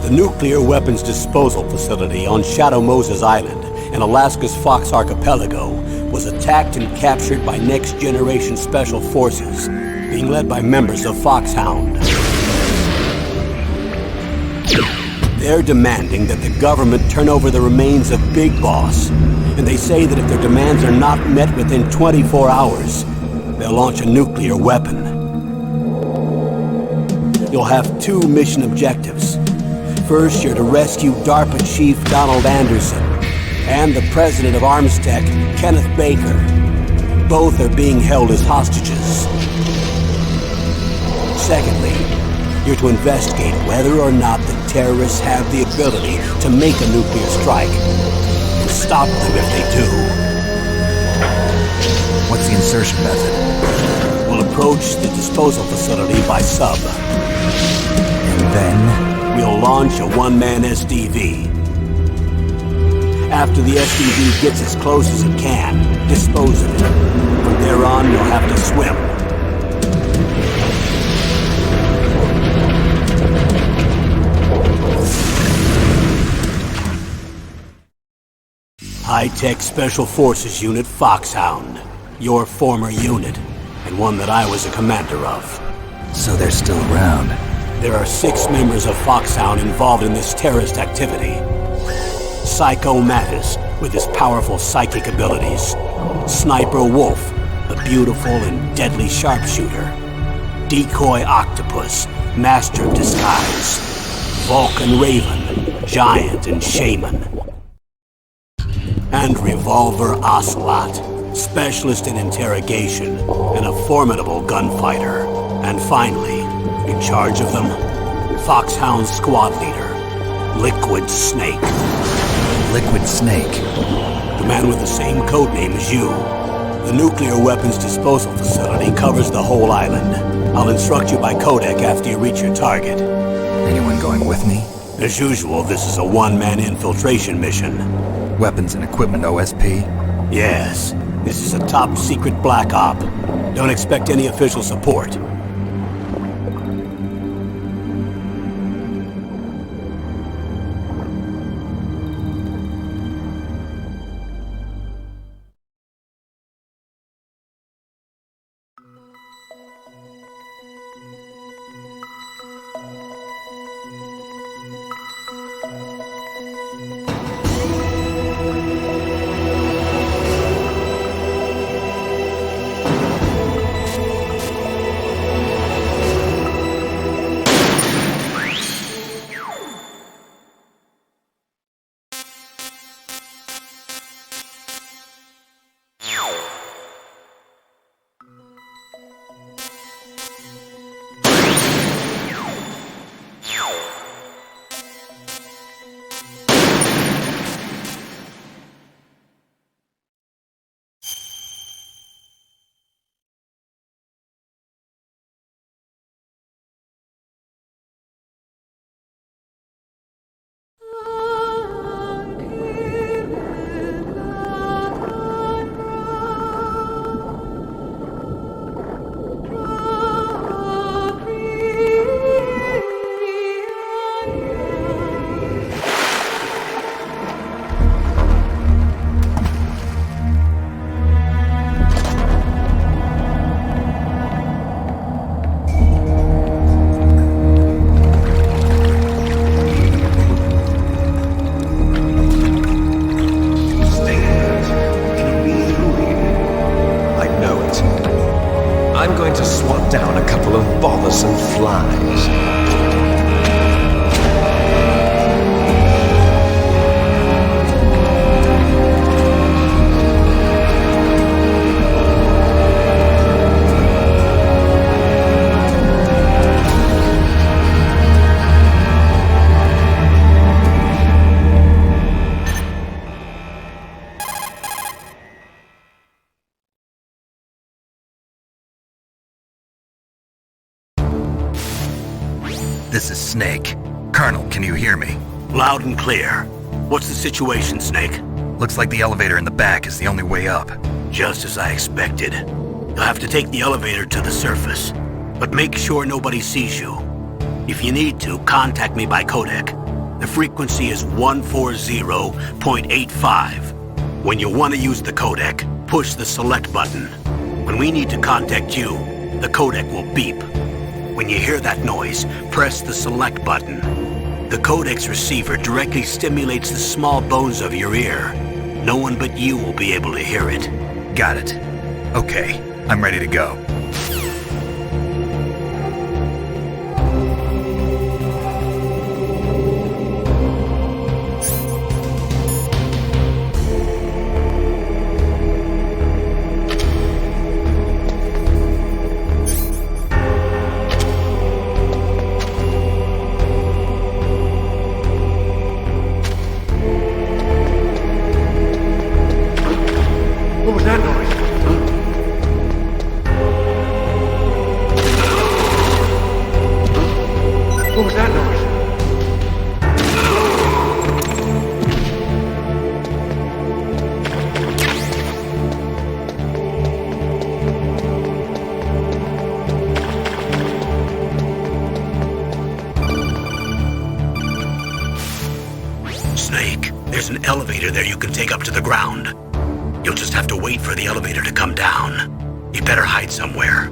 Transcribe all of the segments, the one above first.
The nuclear weapons disposal facility on Shadow Moses Island in Alaska's Fox Archipelago was attacked and captured by next-generation special forces, being led by members of Foxhound. They're demanding that the government turn over the remains of Big Boss, and they say that if their demands are not met within 24 hours, they'll launch a nuclear weapon. You'll have two mission objectives. First, you're to rescue DARPA Chief Donald Anderson and the President of Armstech, Kenneth Baker. Both are being held as hostages. Secondly, you're to investigate whether or not the terrorists have the ability to make a nuclear strike and stop them if they do. What's the insertion method? We'll approach the disposal facility by sub. And then? We'll launch a one-man SDV. After the SDV gets as close as it can, dispose of it. From there on, you'll have to swim. High-Tech Special Forces Unit Foxhound. Your former unit, and one that I was a commander of. So they're still around. There are 6 members of Foxhound involved in this terrorist activity. Psycho Mattis, with his powerful psychic abilities. Sniper Wolf, the beautiful and deadly sharpshooter. Decoy Octopus, master of disguise. Vulcan Raven, giant and shaman. And Revolver Ocelot, specialist in interrogation and a formidable gunfighter. And finally, in charge of them, Foxhound squad leader, Liquid Snake. Liquid Snake? The man with the same codename as you. The nuclear weapons disposal facility covers the whole island. I'll instruct you by codec after you reach your target. Anyone going with me? As usual, this is a one-man infiltration mission. Weapons and equipment OSP? Yes. This is a top-secret black op. Don't expect any official support. I'm going to swat down a couple of bothersome flies. This is Snake. Colonel, can you hear me? Loud and clear. What's the situation, Snake? Looks like the elevator in the back is the only way up. Just as I expected. You'll have to take the elevator to the surface, but make sure nobody sees you. If you need to, contact me by codec. The frequency is 140.85. When you want to use the codec, push the select button. When we need to contact you, the codec will beep. When you hear that noise, press the select button. The codec's receiver directly stimulates the small bones of your ear. No one but you will be able to hear it. Got it. Okay, I'm ready to go. What was that noise? What was that noise? Snake, there's an elevator there you can take up to the ground. You'll just have to wait for the elevator to come down. You better hide somewhere.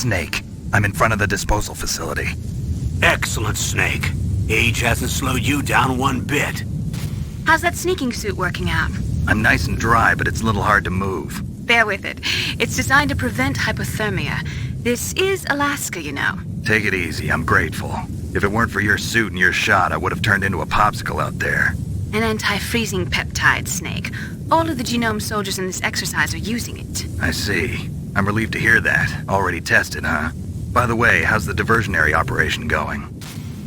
Snake. I'm in front of the disposal facility. Excellent, Snake. Age hasn't slowed you down one bit. How's that sneaking suit working out? I'm nice and dry, but it's a little hard to move. Bear with it. It's designed to prevent hypothermia. This is Alaska, you know. Take it easy, I'm grateful. If it weren't for your suit and your shot, I would have turned into a popsicle out there. An anti-freezing peptide, Snake. All of the genome soldiers in this exercise are using it. I see. I'm relieved to hear that. Already tested, huh? By the way, how's the diversionary operation going?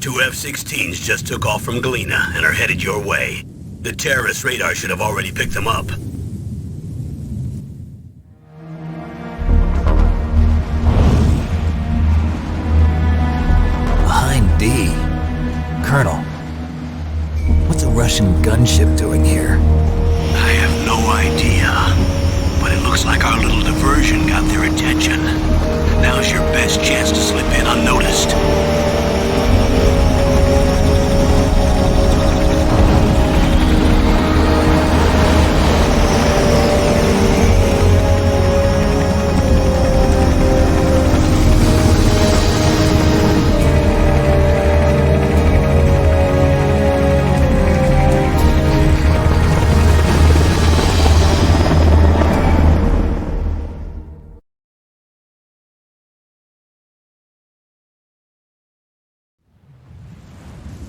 2 F-16s just took off from Galena and are headed your way. The terrorist radar should have already picked them up. Behind D. Colonel, what's a Russian gunship doing here? I have no idea, but it looks like our little diversion got their attention. Now's your best chance to slip in unnoticed.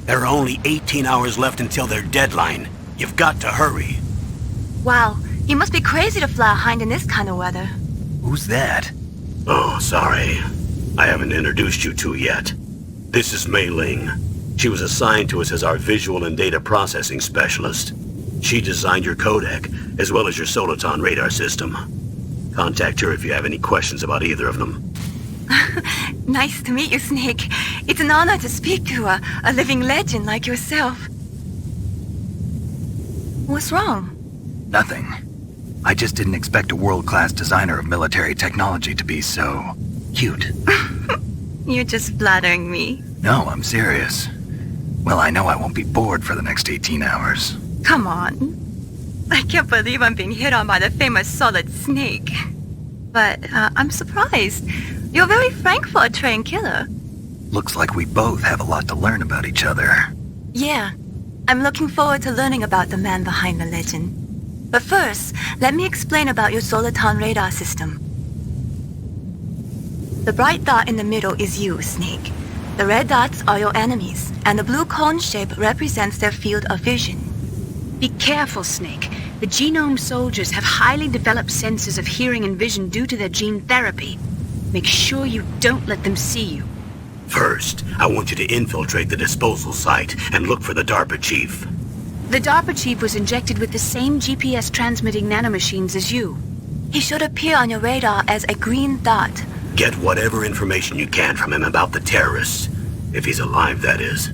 There are only 18 hours left until their deadline. You've got to hurry. Wow, you must be crazy to fly a hind in this kind of weather. Who's that? Oh, sorry. I haven't introduced you to yet. This is Mei Ling. She was assigned to us as our visual and data processing specialist. She designed your codec, as well as your Soliton radar system. Contact her if you have any questions about either of them. Nice to meet you, Snake. It's an honor to speak to a living legend like yourself. What's wrong? Nothing. I just didn't expect a world-class designer of military technology to be so cute. You're just flattering me. No, I'm serious. Well, I know I won't be bored for the next 18 hours. Come on. I can't believe I'm being hit on by the famous Solid Snake. But I'm surprised. You're very frank for a trained killer. Looks like we both have a lot to learn about each other. Yeah. I'm looking forward to learning about the man behind the legend. But first, let me explain about your Soliton radar system. The bright dot in the middle is you, Snake. The red dots are your enemies, and the blue cone shape represents their field of vision. Be careful, Snake. The genome soldiers have highly developed senses of hearing and vision due to their gene therapy. Make sure you don't let them see you. First, I want you to infiltrate the disposal site and look for the DARPA chief. The DARPA chief was injected with the same GPS transmitting nanomachines as you. He should appear on your radar as a green dot. Get whatever information you can from him about the terrorists. If he's alive, that is.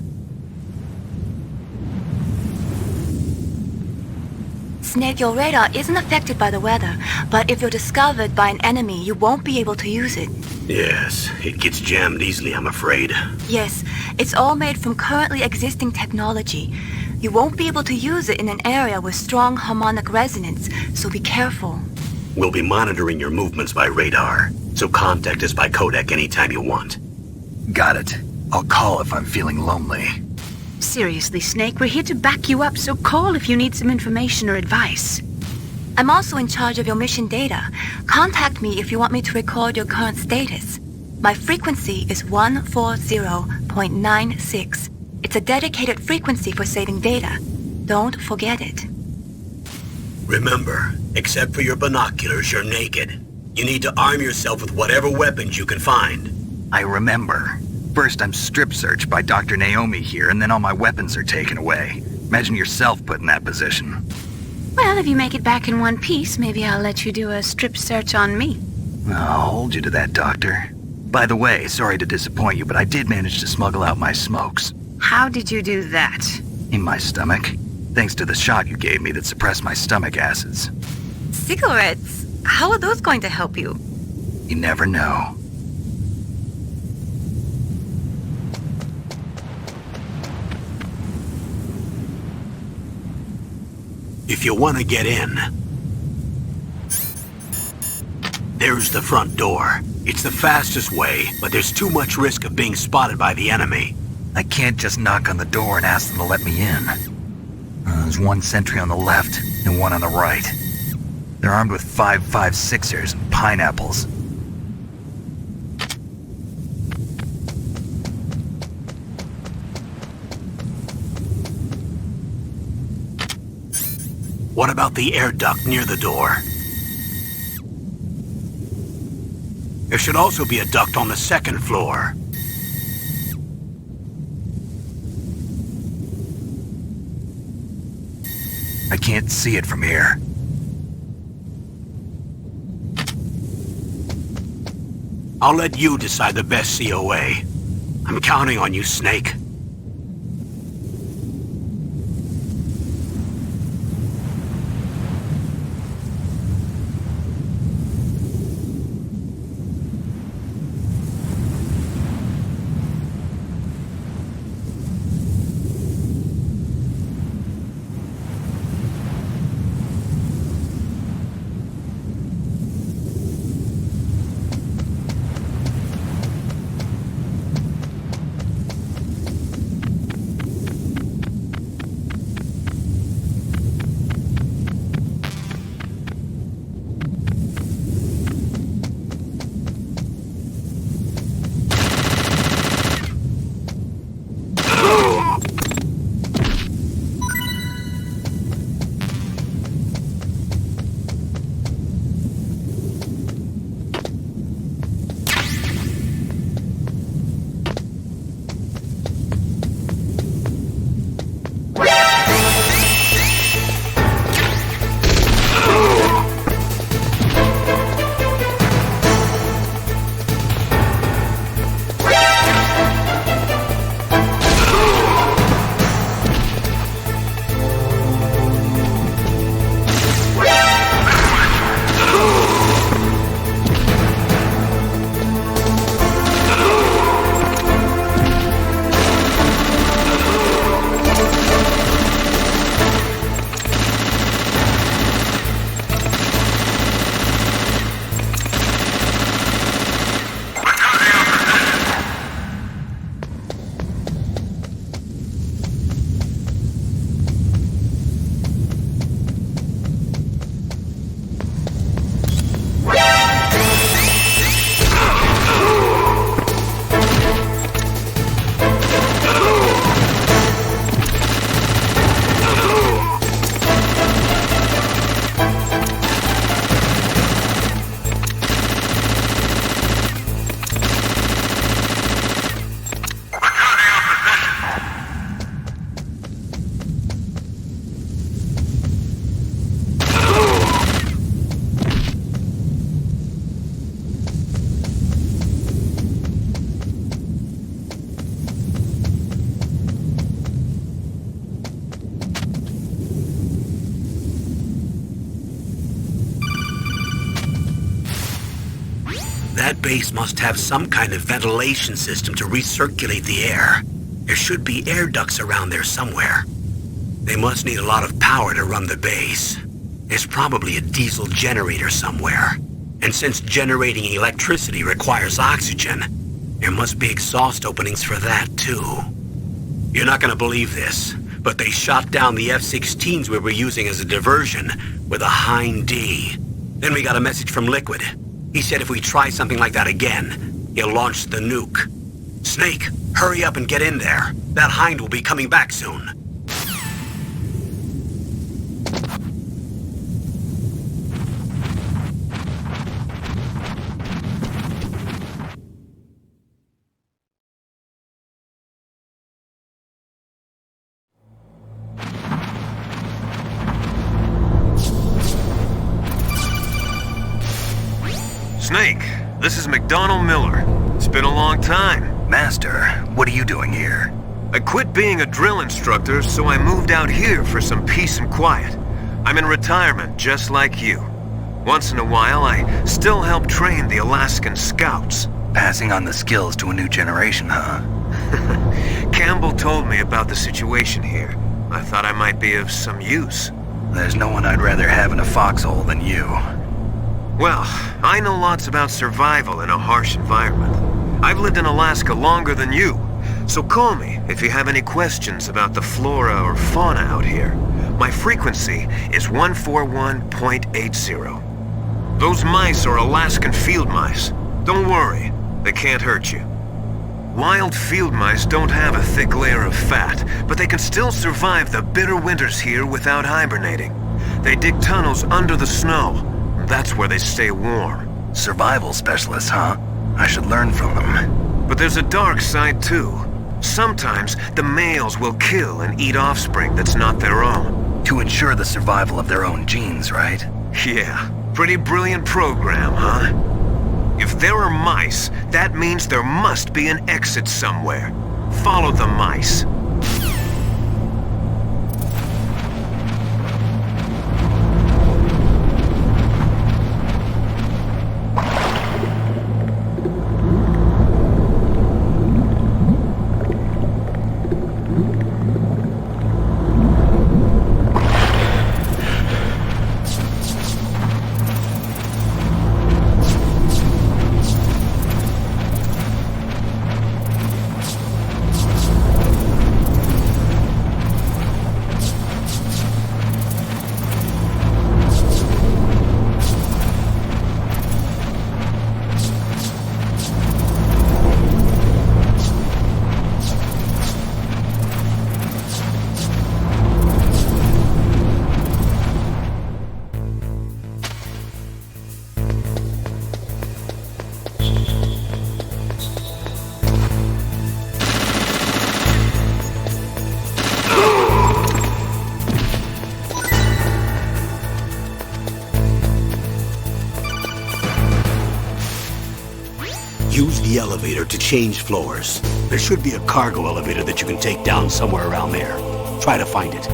Snake, your radar isn't affected by the weather, but if you're discovered by an enemy, you won't be able to use it. Yes, it gets jammed easily, I'm afraid. Yes, it's all made from currently existing technology. You won't be able to use it in an area with strong harmonic resonance, so be careful. We'll be monitoring your movements by radar, so contact us by codec anytime you want. Got it. I'll call if I'm feeling lonely. Seriously, Snake, we're here to back you up, so call if you need some information or advice. I'm also in charge of your mission data. Contact me if you want me to record your current status. My frequency is 140.96. It's a dedicated frequency for saving data. Don't forget it. Remember, except for your binoculars, you're naked. You need to arm yourself with whatever weapons you can find. I remember. First, I'm strip searched by Dr. Naomi here, and then all my weapons are taken away. Imagine yourself put in that position. Well, if you make it back in one piece, maybe I'll let you do a strip search on me. I'll hold you to that, Doctor. By the way, sorry to disappoint you, but I did manage to smuggle out my smokes. How did you do that? In my stomach. Thanks to the shot you gave me that suppressed my stomach acids. Cigarettes? How are those going to help you? You never know. If you want to get in, There's the front door. It's the fastest way, but there's too much risk of being spotted by the enemy. I can't just knock on the door and ask them to let me in. There's one sentry on the left and one on the right. They're armed with 5.56ers and pineapples. What about the air duct near the door? There should also be a duct on the second floor. I can't see it from here. I'll let you decide the best COA. I'm counting on you, Snake. That base must have some kind of ventilation system to recirculate the air. There should be air ducts around there somewhere. They must need a lot of power to run the base. There's probably a diesel generator somewhere. And since generating electricity requires oxygen, there must be exhaust openings for that too. You're not gonna believe this, but they shot down the F-16s we were using as a diversion with a Hind D. Then we got a message from Liquid. He said if we try something like that again, he'll launch the nuke. Snake, hurry up and get in there. That Hind will be coming back soon. Snake, this is McDonald Miller. It's been a long time. Master, what are you doing here? I quit being a drill instructor, so I moved out here for some peace and quiet. I'm in retirement, just like you. Once in a while, I still help train the Alaskan Scouts. Passing on the skills to a new generation, huh? Campbell told me about the situation here. I thought I might be of some use. There's no one I'd rather have in a foxhole than you. Well, I know lots about survival in a harsh environment. I've lived in Alaska longer than you, so call me if you have any questions about the flora or fauna out here. My frequency is 141.80. Those mice are Alaskan field mice. Don't worry, they can't hurt you. Wild field mice don't have a thick layer of fat, but they can still survive the bitter winters here without hibernating. They dig tunnels under the snow. That's where they stay warm. Survival specialists, huh? I should learn from them. But there's a dark side too. Sometimes the males will kill and eat offspring that's not their own. To ensure the survival of their own genes, right? Yeah, pretty brilliant program, huh? If there are mice, that means there must be an exit somewhere. Follow the mice. Use the elevator to change floors. There should be a cargo elevator that you can take down somewhere around there. Try to find it.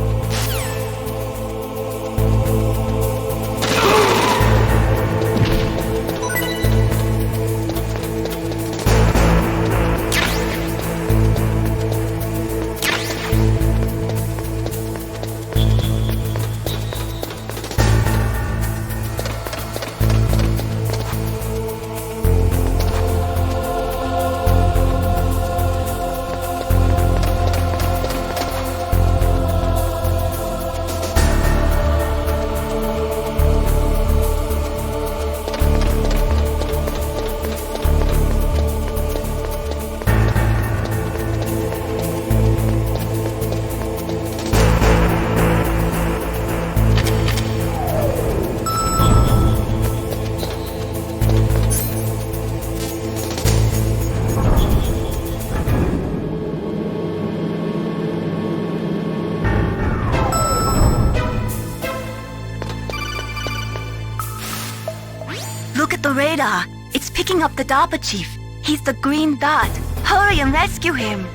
Look at the radar. It's picking up the Dapper Chief. He's the green dot. Hurry and rescue him.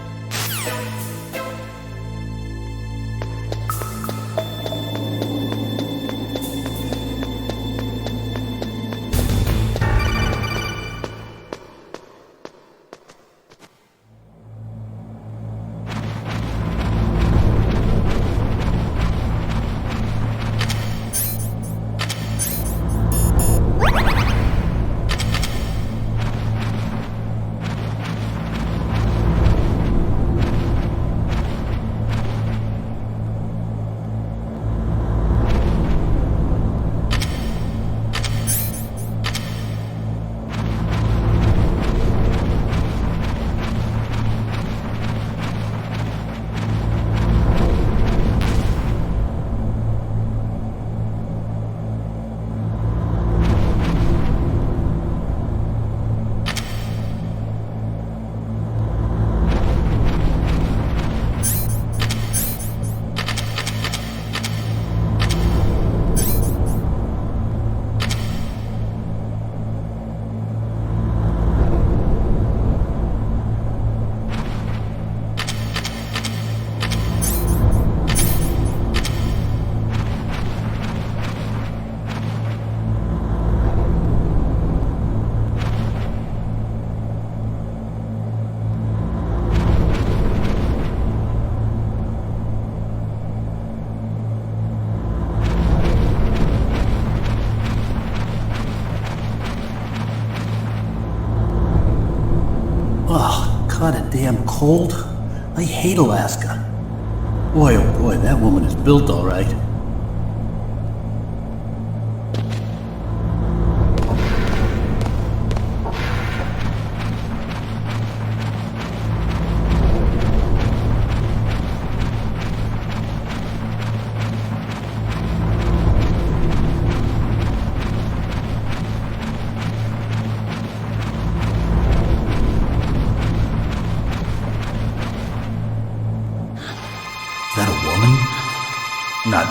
cold? I hate Alaska. Boy, oh boy, that woman is built all right. Is that a woman? Not...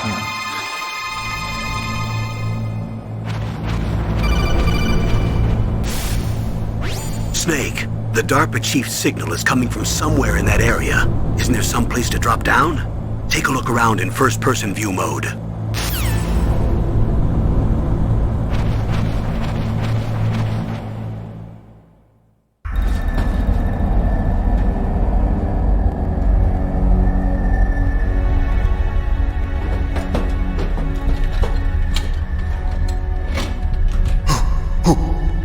Snake, the DARPA chief's signal is coming from somewhere in that area. Isn't there some place to drop down? Take a look around in first-person view mode.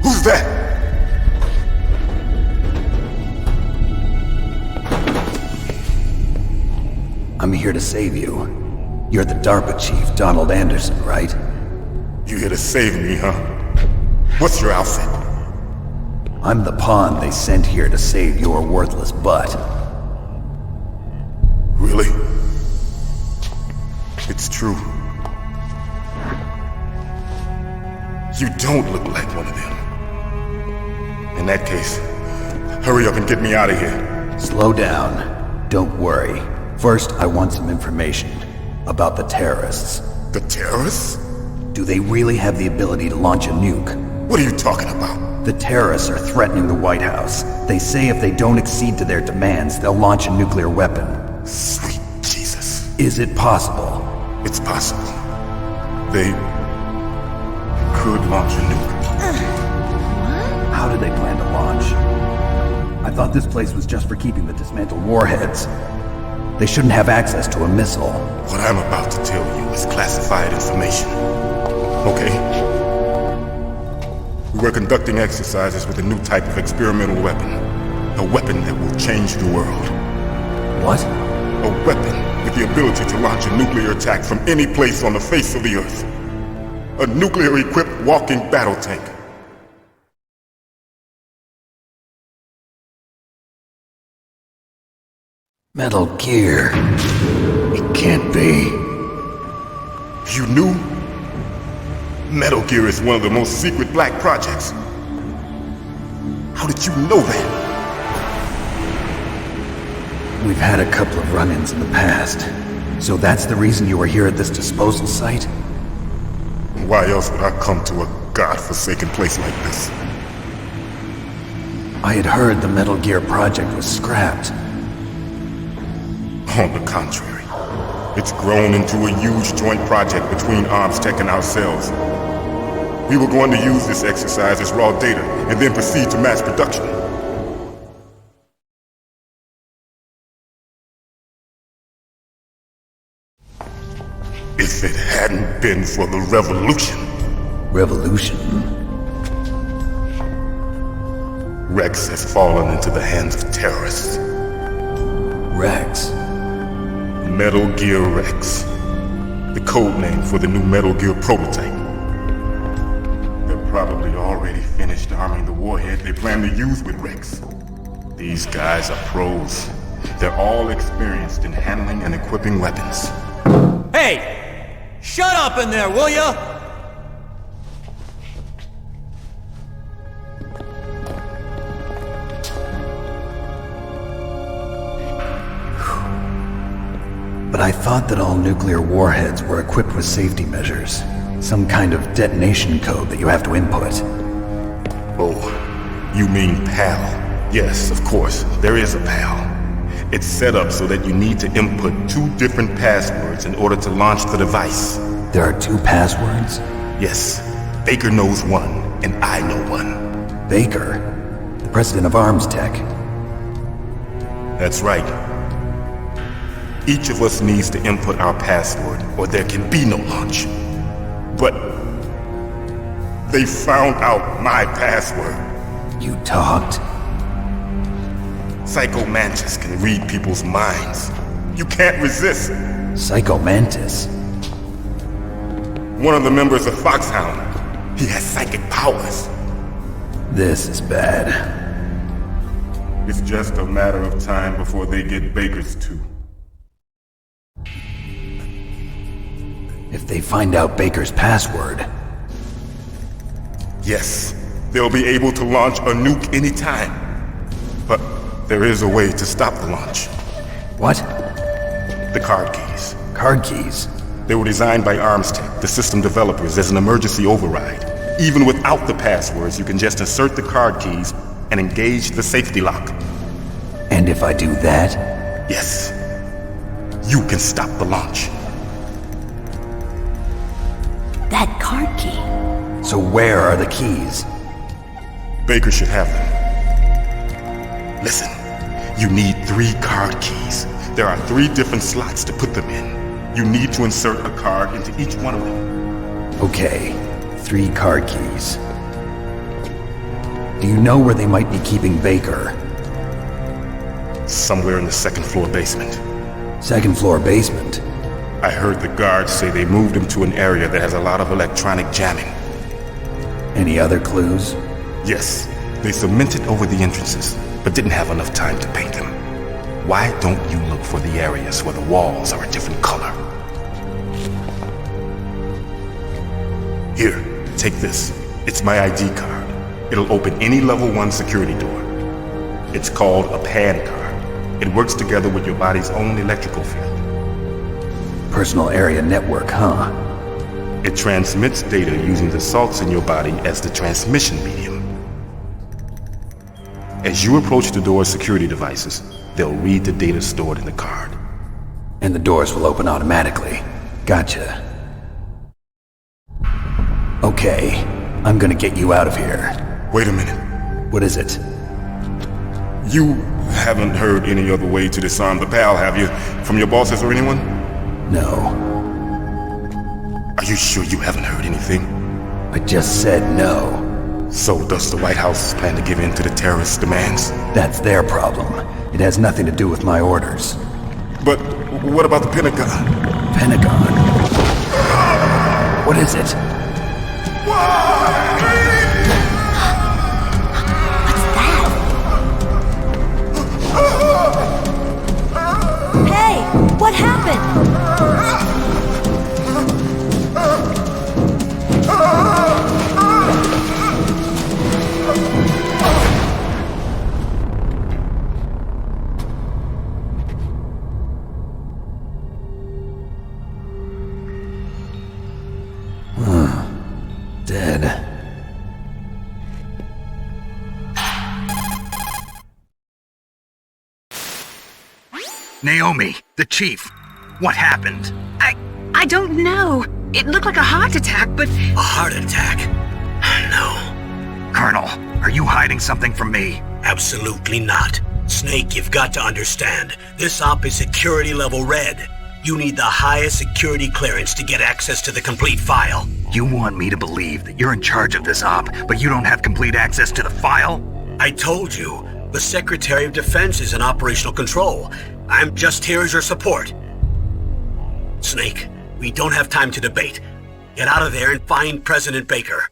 Who's that? I'm here to save you. You're the DARPA chief, Donald Anderson, right? You here to save me, huh? What's your outfit? I'm the pawn they sent here to save your worthless butt. Really? It's true. You don't look like one of them. In that case, hurry up and get me out of here. Slow down. Don't worry. First, I want some information about the terrorists. The terrorists? Do they really have the ability to launch a nuke? What are you talking about? The terrorists are threatening the White House. They say if they don't accede to their demands, they'll launch a nuclear weapon. Sweet Jesus. Is it possible? It's possible. They could launch a nuke. How do they plan to launch? I thought this place was just for keeping the dismantled warheads. They shouldn't have access to a missile. What I'm about to tell you is classified information. Okay? We were conducting exercises with a new type of experimental weapon. A weapon that will change the world. What? A weapon with the ability to launch a nuclear attack from any place on the face of the Earth. A nuclear-equipped walking battle tank. Metal Gear. It can't be. You knew? Metal Gear is one of the most secret black projects. How did you know that? We've had a couple of run-ins in the past. So that's the reason you were here at this disposal site? Why else would I come to a godforsaken place like this? I had heard the Metal Gear project was scrapped. On the contrary, it's grown into a huge joint project between Arms Tech and ourselves. We were going to use this exercise as raw data and then proceed to mass production. If it hadn't been for the revolution... Revolution? Rex has fallen into the hands of terrorists. Rex? Metal Gear Rex. The code name for the new Metal Gear prototype. They're probably already finished arming the warhead they plan to use with Rex. These guys are pros. They're all experienced in handling and equipping weapons. Hey! Shut up in there, will ya? But I thought that all nuclear warheads were equipped with safety measures. Some kind of detonation code that you have to input. Oh, you mean PAL? Yes, of course, there is a PAL. It's set up so that you need to input 2 different passwords in order to launch the device. There are 2 passwords? Yes, Baker knows one, and I know one. Baker? The president of Arms Tech? That's right. Each of us needs to input our password, or there can be no launch. But they found out my password. You talked? Psycho Mantis can read people's minds. You can't resist. Psycho Mantis? One of the members of Foxhound. He has psychic powers. This is bad. It's just a matter of time before they get Baker's too. If they find out Baker's password... Yes, they'll be able to launch a nuke anytime. But there is a way to stop the launch. What? The card keys. Card keys? They were designed by Armstech, the system developers, as an emergency override. Even without the passwords, you can just insert the card keys and engage the safety lock. And if I do that? Yes. You can stop the launch. That card key. So where are the keys? Baker should have them. Listen, you need 3 card keys. There are 3 different slots to put them in. You need to insert a card into each one of them. Okay, 3 card keys. Do you know where they might be keeping Baker? Somewhere in the 2nd floor basement. 2nd floor basement? I heard the guards say they moved him to an area that has a lot of electronic jamming. Any other clues? Yes, they cemented over the entrances, but didn't have enough time to paint them. Why don't you look for the areas where the walls are a different color? Here, take this. It's my ID card. It'll open any level 1 security door. It's called a PAN card. It works together with your body's own electrical field. Personal area network, huh? It transmits data using the salts in your body as the transmission medium. As you approach the door's security devices, they'll read the data stored in the card. And the doors will open automatically. Gotcha. Okay, I'm gonna get you out of here. Wait a minute. What is it? You haven't heard any other way to disarm the PAL, have you? From your bosses or anyone? No. Are you sure you haven't heard anything? I just said no. So does the White House plan to give in to the terrorists' demands? That's their problem. It has nothing to do with my orders. But what about the Pentagon? Pentagon? What is it? What's that? Hey! What happened? Dead. Naomi, the chief. What happened? I don't know. It looked like a heart attack, but... A heart attack? No, Colonel, are you hiding something from me? absolutely not. Snake, you've got to understand. This op is security level red. You need the highest security clearance to get access to the complete file. You want me to believe that you're in charge of this op, but you don't have complete access to the file? I told you, the Secretary of Defense is in operational control. I'm just here as your support. Snake, we don't have time to debate. Get out of there and find President Baker.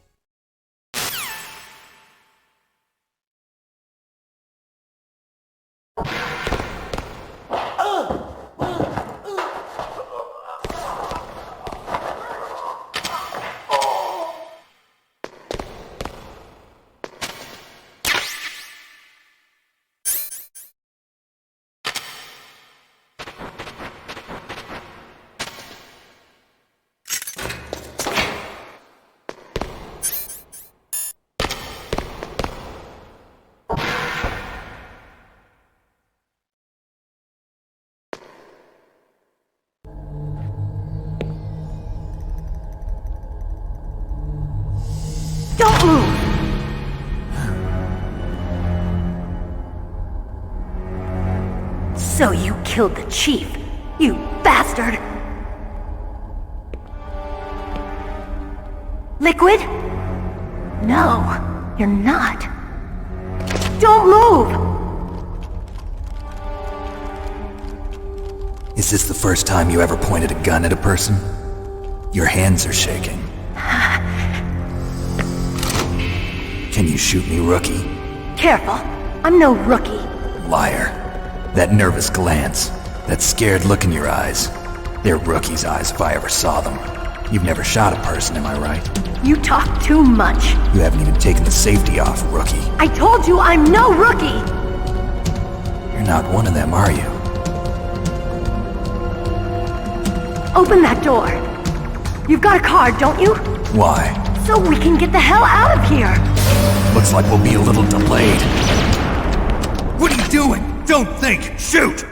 Don't move! So you killed the chief, you bastard! Liquid? No, you're not. Don't move! Is this the first time you ever pointed a gun at a person? Your hands are shaking. Can you shoot me, rookie? Careful. I'm no rookie. Liar. That nervous glance, that scared look in your eyes. They're rookie's eyes if I ever saw them. You've never shot a person, am I right? You talk too much. You haven't even taken the safety off, rookie. I told you I'm no rookie! You're not one of them, are you? Open that door. You've got a card, don't you? Why? So we can get the hell out of here! Looks like we'll be a little delayed. What are you doing? Don't think! Shoot!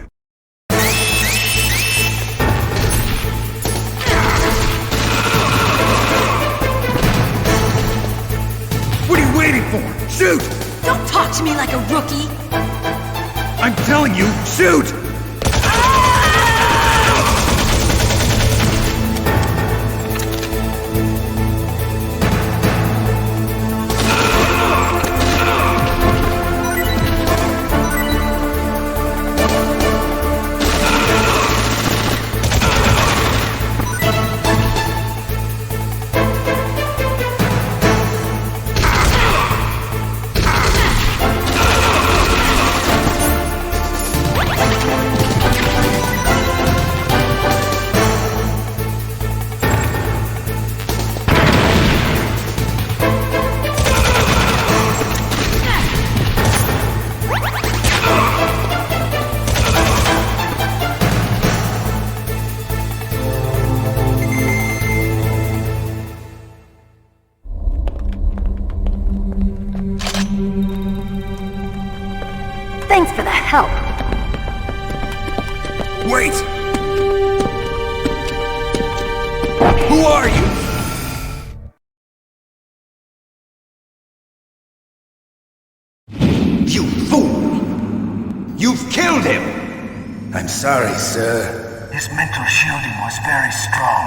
What are you waiting for? Shoot! Don't talk to me like a rookie! I'm telling you, shoot! Thanks for the help. Wait! Who are you? You fool! You've killed him! I'm sorry, sir. His mental shielding was very strong.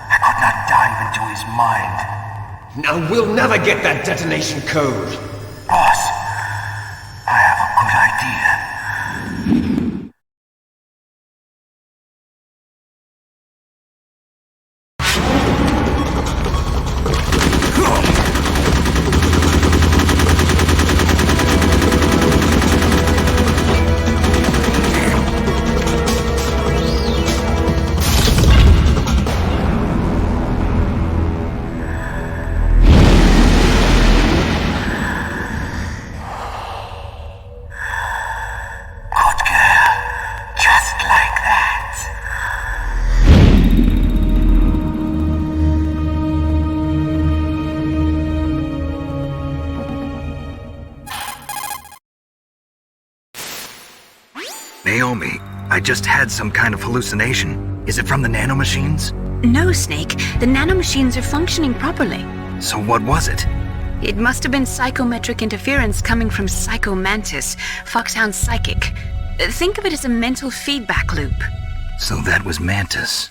I could not dive into his mind. Now we'll never get that detonation code. Boss, I have a good idea. Naomi, I just had some kind of hallucination. Is it from the nanomachines? No, Snake. The nanomachines are functioning properly. So what was it? It must have been psychometric interference coming from Psycho Mantis, Foxhound's psychic. Think of it as a mental feedback loop. So that was Mantis.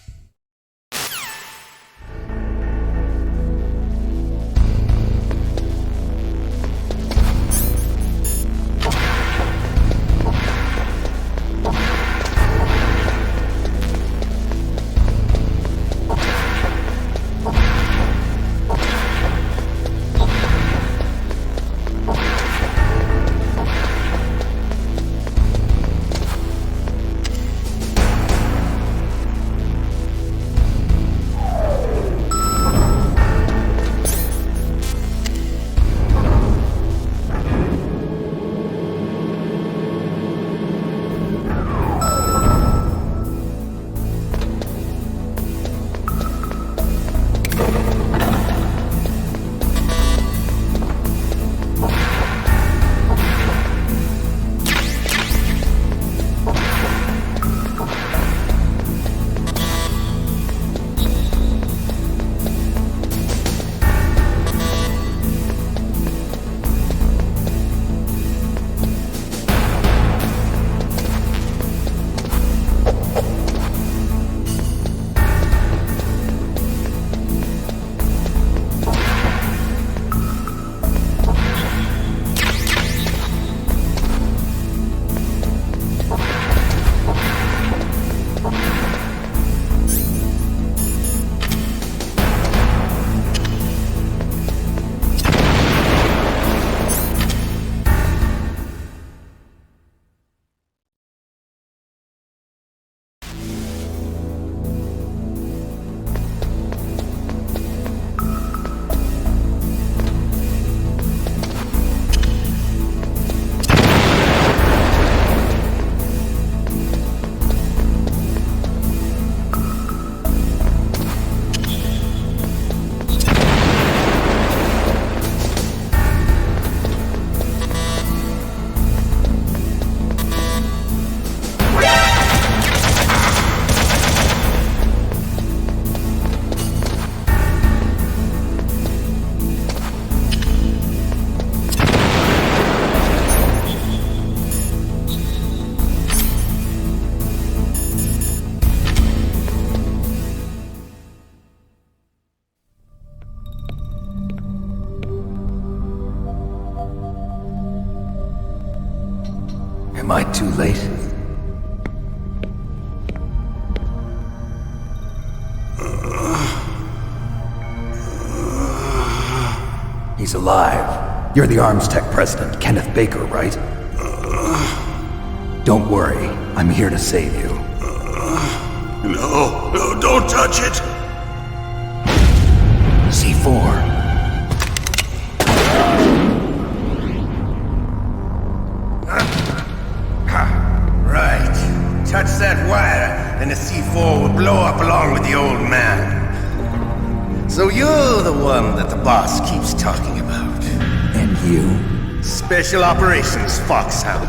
Am I too late? He's alive. You're the Arms Tech president, Kenneth Baker, right? Don't worry, I'm here to save you. No, don't touch it! C4. Right. Touch that wire, and the C4 will blow up along with the old man. So you're the one that the boss keeps talking about. And you? Special Operations Foxhound.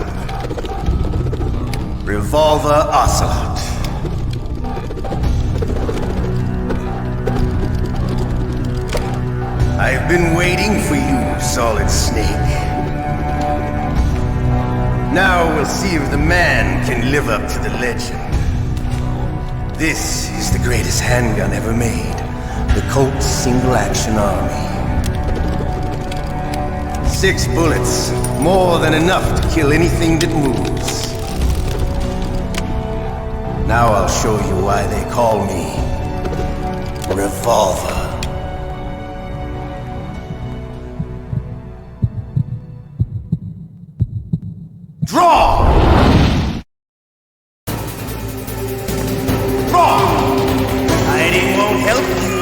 Revolver Ocelot. I've been waiting for you, Solid Snake. Now we'll see if the man can live up to the legend. This is the greatest handgun ever made. The Colt's Single Action Army. 6 bullets, more than enough to kill anything that moves. Now I'll show you why they call me Revolver. Draw! Draw! Hiding won't help you.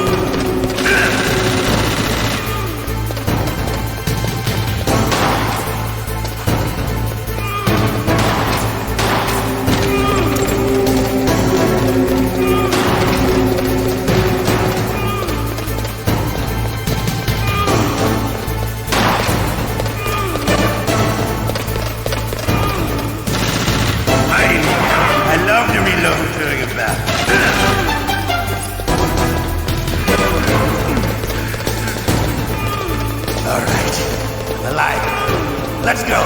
I love to reload during a battle. All right, alive. Let's go.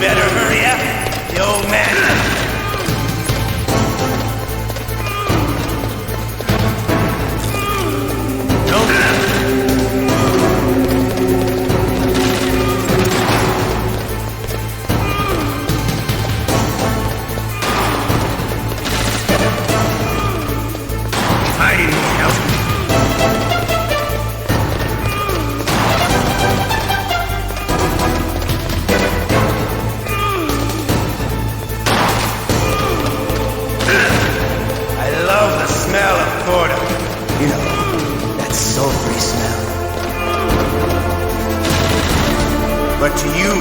Better hurry up, the old man. Hiding won't help. I love the smell of Gordo. You know, that sulfury smell. But to you,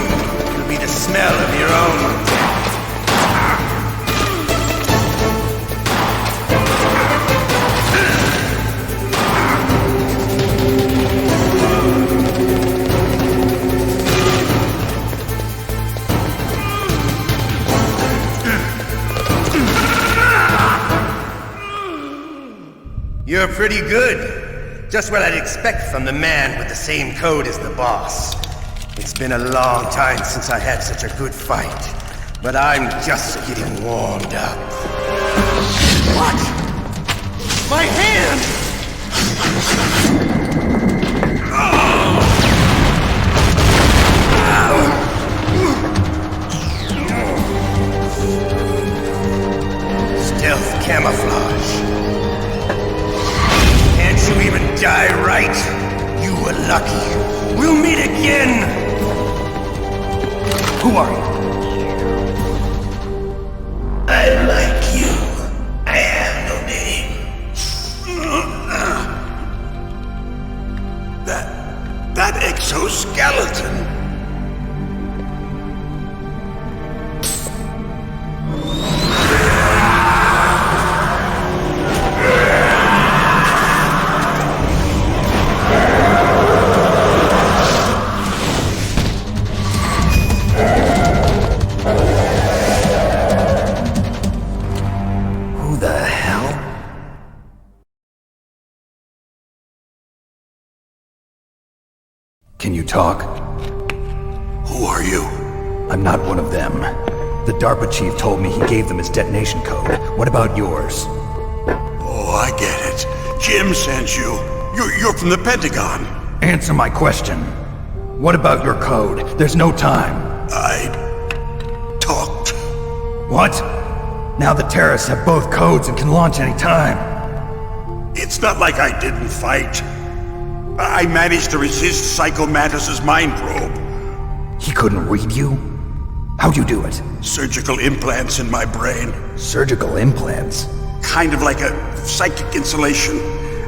it'll be the smell of your own death. You're pretty good. Just what I'd expect from the man with the same code as the boss. It's been a long time since I had such a good fight, but I'm just getting warmed up. What? My hand! Stealth camouflage. Can't you even die right? You were lucky. We'll meet again! Who are you? I like you. I have no name. That exoskeleton. talk? Who are you? I'm not one of them. The DARPA chief told me he gave them his detonation code. What about yours? Oh, I get it. Jim sent you. You're from the Pentagon. Answer my question. What about your code? There's no time. I talked. What? Now the terrorists have both codes and can launch any time. It's not like I didn't fight. I managed to resist Psycho Mantis's mind probe. He couldn't read you? How'd you do it? Surgical implants in my brain. Surgical implants? Kind of like a psychic insulation.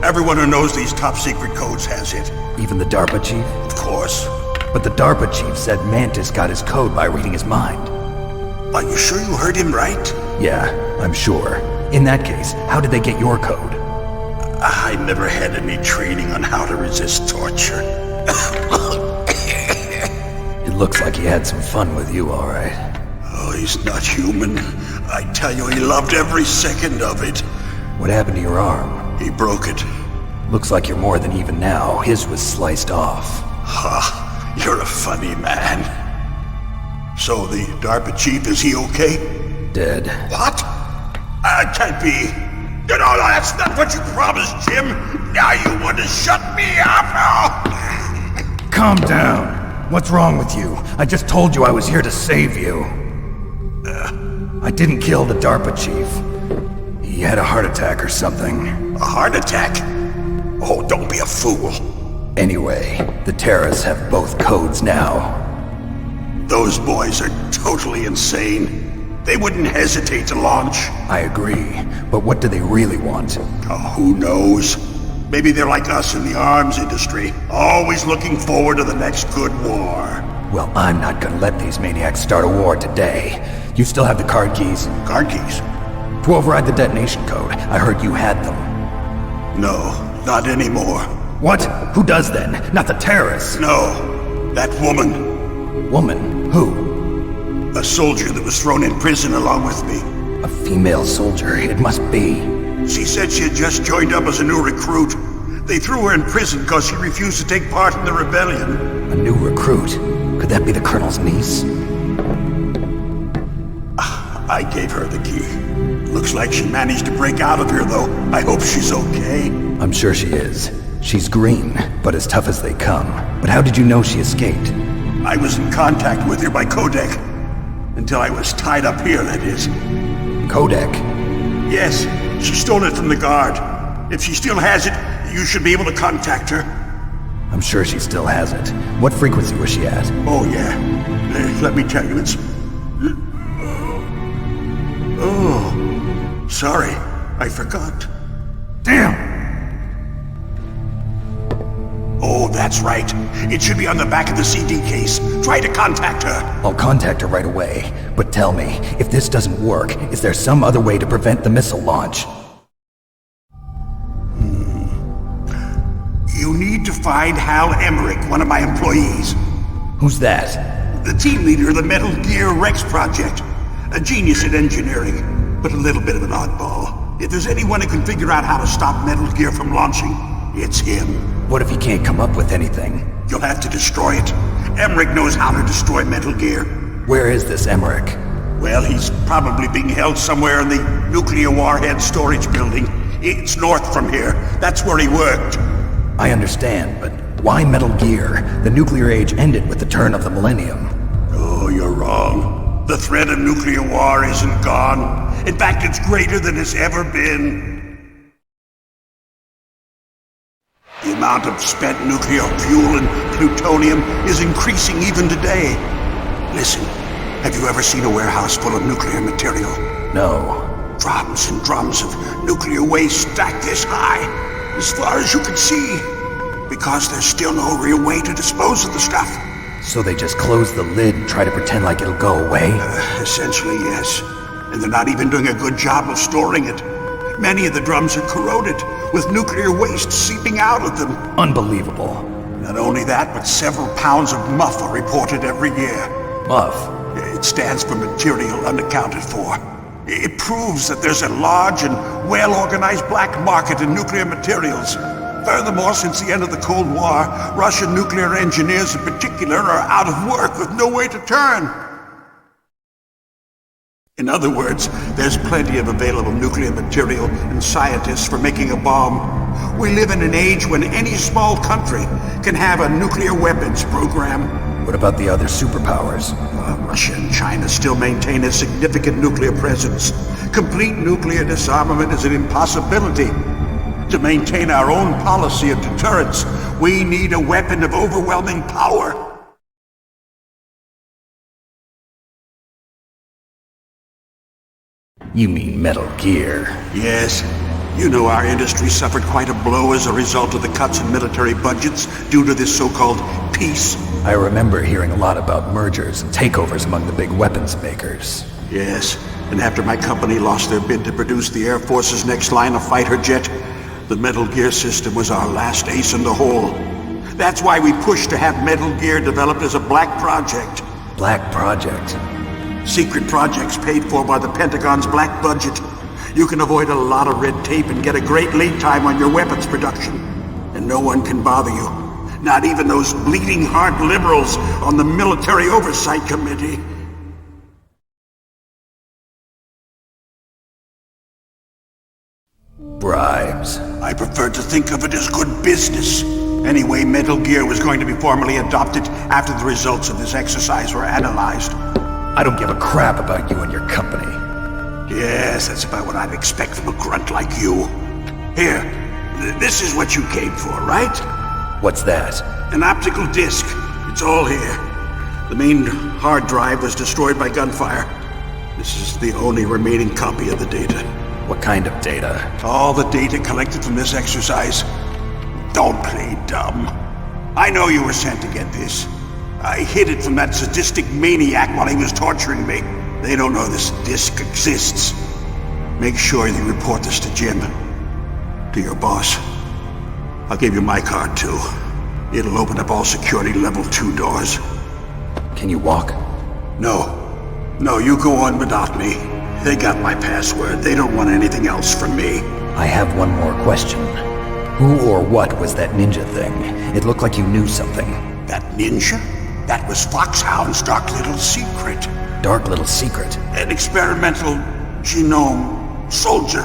Everyone who knows these top secret codes has it. Even the DARPA chief? Of course. But the DARPA chief said Mantis got his code by reading his mind. Are you sure you heard him right? Yeah, I'm sure. In that case, how did they get your code? I never had any training on how to resist torture. It looks like he had some fun with you, all right. Oh, he's not human. I tell you, he loved every second of it. What happened to your arm? He broke it. Looks like you're more than even now. His was sliced off. Ha, you're a funny man. So the DARPA chief, is he okay? Dead. What? Can't be. You know, that's not what you promised, Jim. Now you want to shut me up? Calm down. What's wrong with you? I just told you I was here to save you. I didn't kill the DARPA chief. He had a heart attack or something. A heart attack? Oh, don't be a fool. Anyway, the terrorists have both codes now. Those boys are totally insane. They wouldn't hesitate to launch. I agree, but what do they really want? Oh, who knows? Maybe they're like us in the arms industry, always looking forward to the next good war. Well, I'm not gonna let these maniacs start a war today. You still have the card keys? Card keys? To override the detonation code. I heard you had them. No, not anymore. What? Who does then? Not the terrorists? No, that woman. Woman? Who? A soldier that was thrown in prison along with me. A female soldier, it must be. She said she had just joined up as a new recruit. They threw her in prison because she refused to take part in the rebellion. A new recruit? Could that be the Colonel's niece? I gave her the key. Looks like she managed to break out of here, though. I hope she's okay. I'm sure she is. She's green, but as tough as they come. But how did you know she escaped? I was in contact with her by codec. Until I was tied up here, that is. Codec? Yes, she stole it from the guard. If she still has it, you should be able to contact her. I'm sure she still has it. What frequency was she at? Oh, yeah. Let me tell you, it's... Oh, sorry. I forgot. Damn! Oh, that's right. It should be on the back of the CD case. Try to contact her. I'll contact her right away. But tell me, if this doesn't work, is there some other way to prevent the missile launch? You need to find Hal Emmerich, one of my employees. Who's that? The team leader of the Metal Gear Rex project. A genius at engineering, but a little bit of an oddball. If there's anyone who can figure out how to stop Metal Gear from launching, it's him. What if he can't come up with anything? You'll have to destroy it. Emmerich knows how to destroy Metal Gear. Where is this Emmerich? Well, he's probably being held somewhere in the nuclear warhead storage building. It's north from here. That's where he worked. I understand, but why Metal Gear? The nuclear age ended with the turn of the millennium. Oh, you're wrong. The threat of nuclear war isn't gone. In fact, it's greater than it's ever been. The amount of spent nuclear fuel and plutonium is increasing even today. Listen, have you ever seen a warehouse full of nuclear material? No. Drums and drums of nuclear waste stacked this high, as far as you can see. Because there's still no real way to dispose of the stuff. So they just close the lid and try to pretend like it'll go away? Essentially, yes. And they're not even doing a good job of storing it. Many of the drums are corroded, with nuclear waste seeping out of them. Unbelievable. Not only that, but several pounds of MUF are reported every year. MUF? It stands for material unaccounted for. It proves that there's a large and well-organized black market in nuclear materials. Furthermore, since the end of the Cold War, Russian nuclear engineers in particular are out of work with no way to turn. In other words, there's plenty of available nuclear material and scientists for making a bomb. We live in an age when any small country can have a nuclear weapons program. What about the other superpowers? Russia and China still maintain a significant nuclear presence. Complete nuclear disarmament is an impossibility. To maintain our own policy of deterrence, we need a weapon of overwhelming power. You mean Metal Gear? Yes. You know our industry suffered quite a blow as a result of the cuts in military budgets due to this so-called peace. I remember hearing a lot about mergers and takeovers among the big weapons makers. Yes, and after my company lost their bid to produce the Air Force's next line of fighter jet, the Metal Gear system was our last ace in the hole. That's why we pushed to have Metal Gear developed as a black project. Black project? Secret projects paid for by the Pentagon's black budget. You can avoid a lot of red tape and get a great lead time on your weapons production. And no one can bother you. Not even those bleeding heart liberals on the Military Oversight Committee. Bribes. I prefer to think of it as good business. Anyway, Metal Gear was going to be formally adopted after the results of this exercise were analyzed. I don't give a crap about you and your company. Yes, that's about what I'd expect from a grunt like you. Here, this is what you came for, right? What's that? An optical disc. It's all here. The main hard drive was destroyed by gunfire. This is the only remaining copy of the data. What kind of data? All the data collected from this exercise. Don't play dumb. I know you were sent to get this. I hid it from that sadistic maniac while he was torturing me. They don't know this disc exists. Make sure you report this to Jim. To your boss. I'll give you my card too. It'll open up all security level 2 doors. Can you walk? No. No, you go on without me. They got my password. They don't want anything else from me. I have one more question. Who or what was that ninja thing? It looked like you knew something. That ninja? That was Foxhound's dark little secret. Dark little secret? An experimental genome soldier.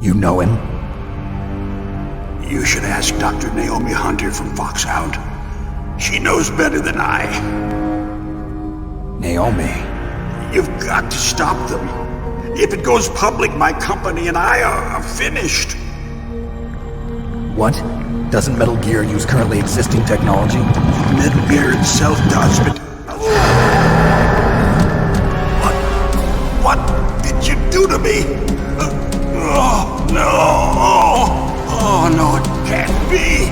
You know him? You should ask Dr. Naomi Hunter from Foxhound. She knows better than I. Naomi? You've got to stop them. If it goes public, my company and I are finished. What? Doesn't Metal Gear use currently existing technology? Metal Gear itself does, but... What did you do to me? Oh, no! Oh, no, it can't be!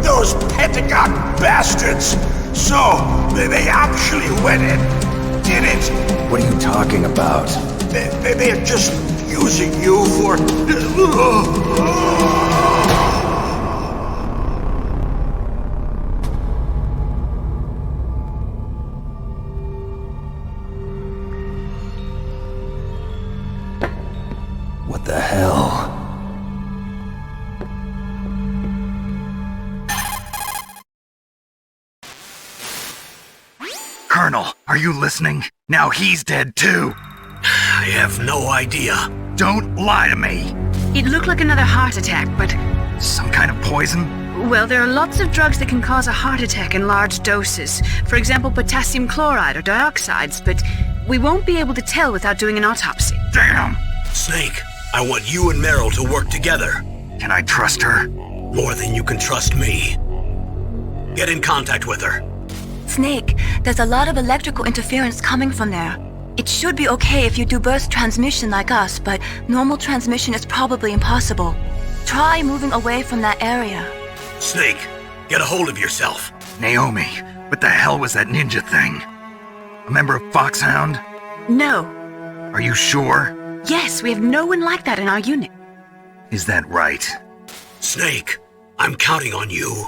Those Pentagon bastards! So, they actually went in, did it? What are you talking about? They're just using you for... What the hell? Colonel, are you listening? Now he's dead too. I have no idea. Don't lie to me. It looked like another heart attack, but... Some kind of poison? Well, there are lots of drugs that can cause a heart attack in large doses. For example, potassium chloride or dioxides, but we won't be able to tell without doing an autopsy. Damn! Snake, I want you and Meryl to work together. Can I trust her? More than you can trust me. Get in contact with her. Snake, there's a lot of electrical interference coming from there. It should be okay if you do burst transmission like us, but normal transmission is probably impossible. Try moving away from that area. Snake, get a hold of yourself. Naomi, what the hell was that ninja thing? A member of Foxhound? No. Are you sure? Yes, we have no one like that in our unit. Is that right? Snake, I'm counting on you.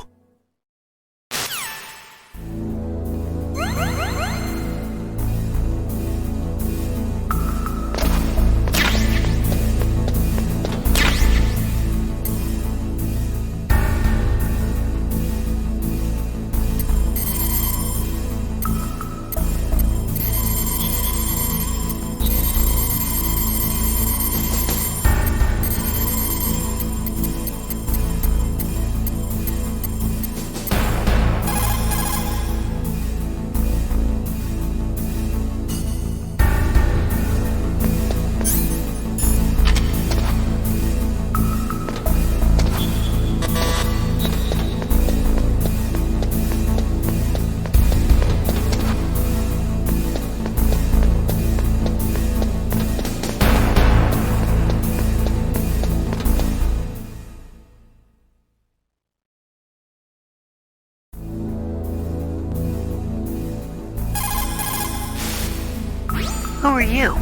Who are you?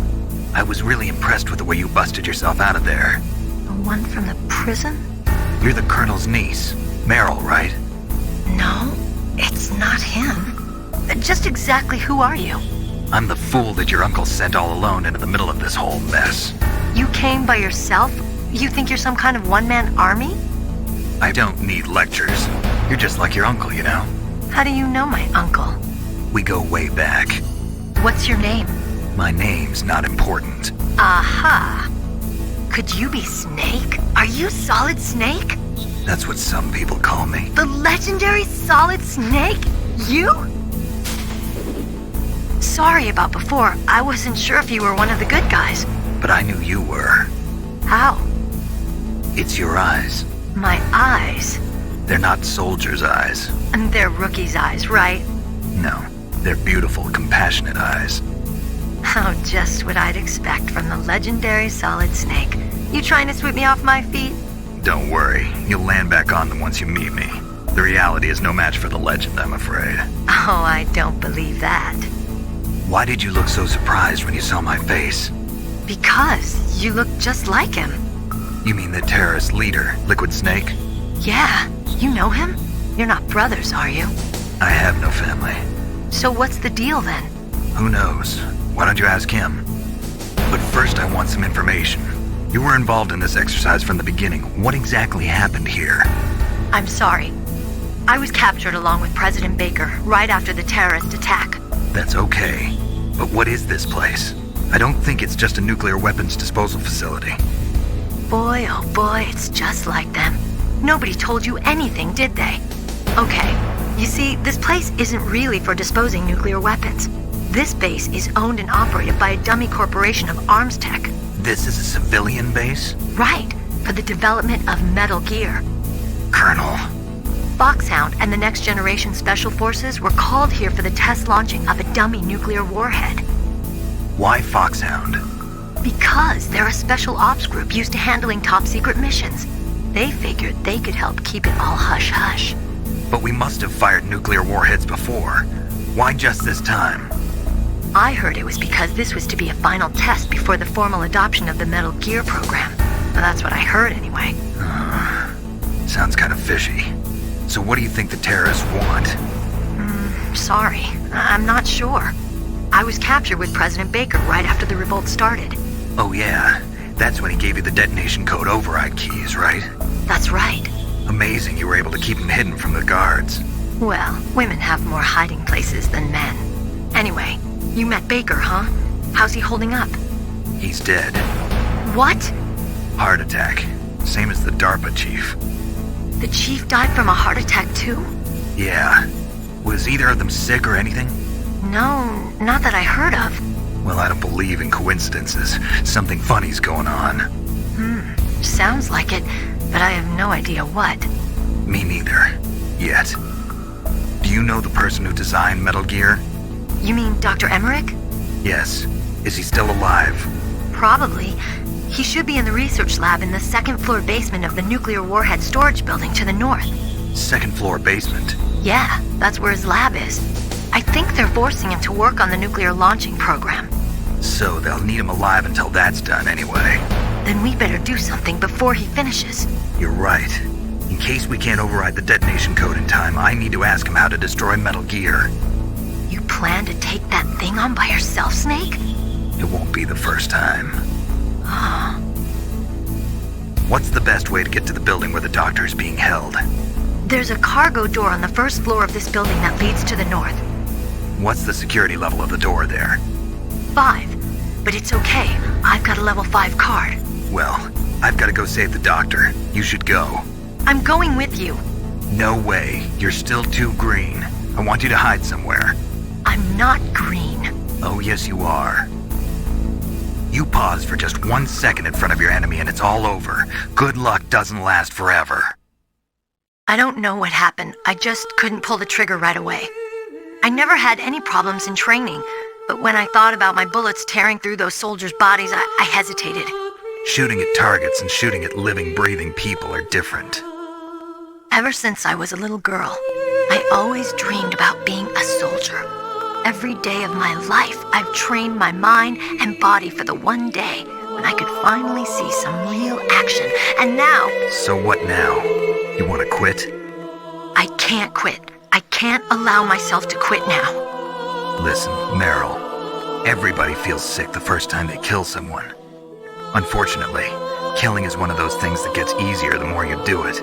I was really impressed with the way you busted yourself out of there. The one from the prison? You're the Colonel's niece, Meryl, right? No, it's not him. Just exactly who are you? I'm the fool that your uncle sent all alone into the middle of this whole mess. You came by yourself? You think you're some kind of one-man army? I don't need lectures. You're just like your uncle, you know? How do you know my uncle? We go way back. What's your name? My name's not important. Aha! Could you be Snake? Are you Solid Snake? That's what some people call me. The legendary Solid Snake? You? Sorry about before. I wasn't sure if you were one of the good guys. But I knew you were. How? It's your eyes. My eyes? They're not soldiers' eyes. And they're rookies' eyes, right? No, they're beautiful, compassionate eyes. Oh, just what I'd expect from the legendary Solid Snake. You trying to sweep me off my feet? Don't worry, you'll land back on them once you meet me. The reality is no match for the legend, I'm afraid. Oh, I don't believe that. Why did you look so surprised when you saw my face? Because you look just like him. You mean the terrorist leader, Liquid Snake? Yeah, you know him? You're not brothers, are you? I have no family. So what's the deal then? Who knows? Why don't you ask him? But first I want some information. You were involved in this exercise from the beginning. What exactly happened here? I'm sorry. I was captured along with President Baker right after the terrorist attack. That's okay. But what is this place? I don't think it's just a nuclear weapons disposal facility. Boy, oh boy, it's just like them. Nobody told you anything, did they? Okay, you see, this place isn't really for disposing nuclear weapons. This base is owned and operated by a dummy corporation of arms tech. This is a civilian base? Right, for the development of Metal Gear. Colonel. Foxhound and the Next Generation Special Forces were called here for the test launching of a dummy nuclear warhead. Why Foxhound? Because they're a special ops group used to handling top-secret missions. They figured they could help keep it all hush-hush. But we must have fired nuclear warheads before. Why just this time? I heard it was because this was to be a final test before the formal adoption of the Metal Gear program. Well, that's what I heard anyway. Sounds kind of fishy. So what do you think the terrorists want? Sorry, I'm not sure. I was captured with President Baker right after the revolt started. Oh yeah, that's when he gave you the detonation code override keys, right? That's right. Amazing you were able to keep him hidden from the guards. Well, women have more hiding places than men. Anyway, you met Baker, huh? How's he holding up? He's dead. What? Heart attack. Same as the DARPA chief. The chief died from a heart attack too? Yeah. Was either of them sick or anything? No, not that I heard of. Well, I don't believe in coincidences. Something funny's going on. Sounds like it, but I have no idea what. Me neither. Yet. Do you know the person who designed Metal Gear? You mean Dr. Emmerich? Yes. Is he still alive? Probably. He should be in the research lab in the second-floor basement of the nuclear warhead storage building to the north. Second-floor basement? Yeah, that's where his lab is. I think they're forcing him to work on the nuclear launching program. So they'll need him alive until that's done anyway. Then we better do something before he finishes. You're right. In case we can't override the detonation code in time, I need to ask him how to destroy Metal Gear. You plan to take that thing on by yourself, Snake? It won't be the first time. What's the best way to get to the building where the doctor is being held? There's a cargo door on the first floor of this building that leads to the north. What's the security level of the door there? 5. But it's okay. I've got a level 5 card. Well, I've got to go save the doctor. You should go. I'm going with you. No way. You're still too green. I want you to hide somewhere. I'm not green. Oh, yes, you are. You pause for just 1 second in front of your enemy and it's all over. Good luck doesn't last forever. I don't know what happened. I just couldn't pull the trigger right away. I never had any problems in training, but when I thought about my bullets tearing through those soldiers' bodies, I hesitated. Shooting at targets and shooting at living, breathing people are different. Ever since I was a little girl, I always dreamed about being a soldier. Every day of my life, I've trained my mind and body for the one day when I could finally see some real action. And now... So what now? You want to quit? I can't quit. I can't allow myself to quit now. Listen, Meryl, everybody feels sick the first time they kill someone. Unfortunately, killing is one of those things that gets easier the more you do it.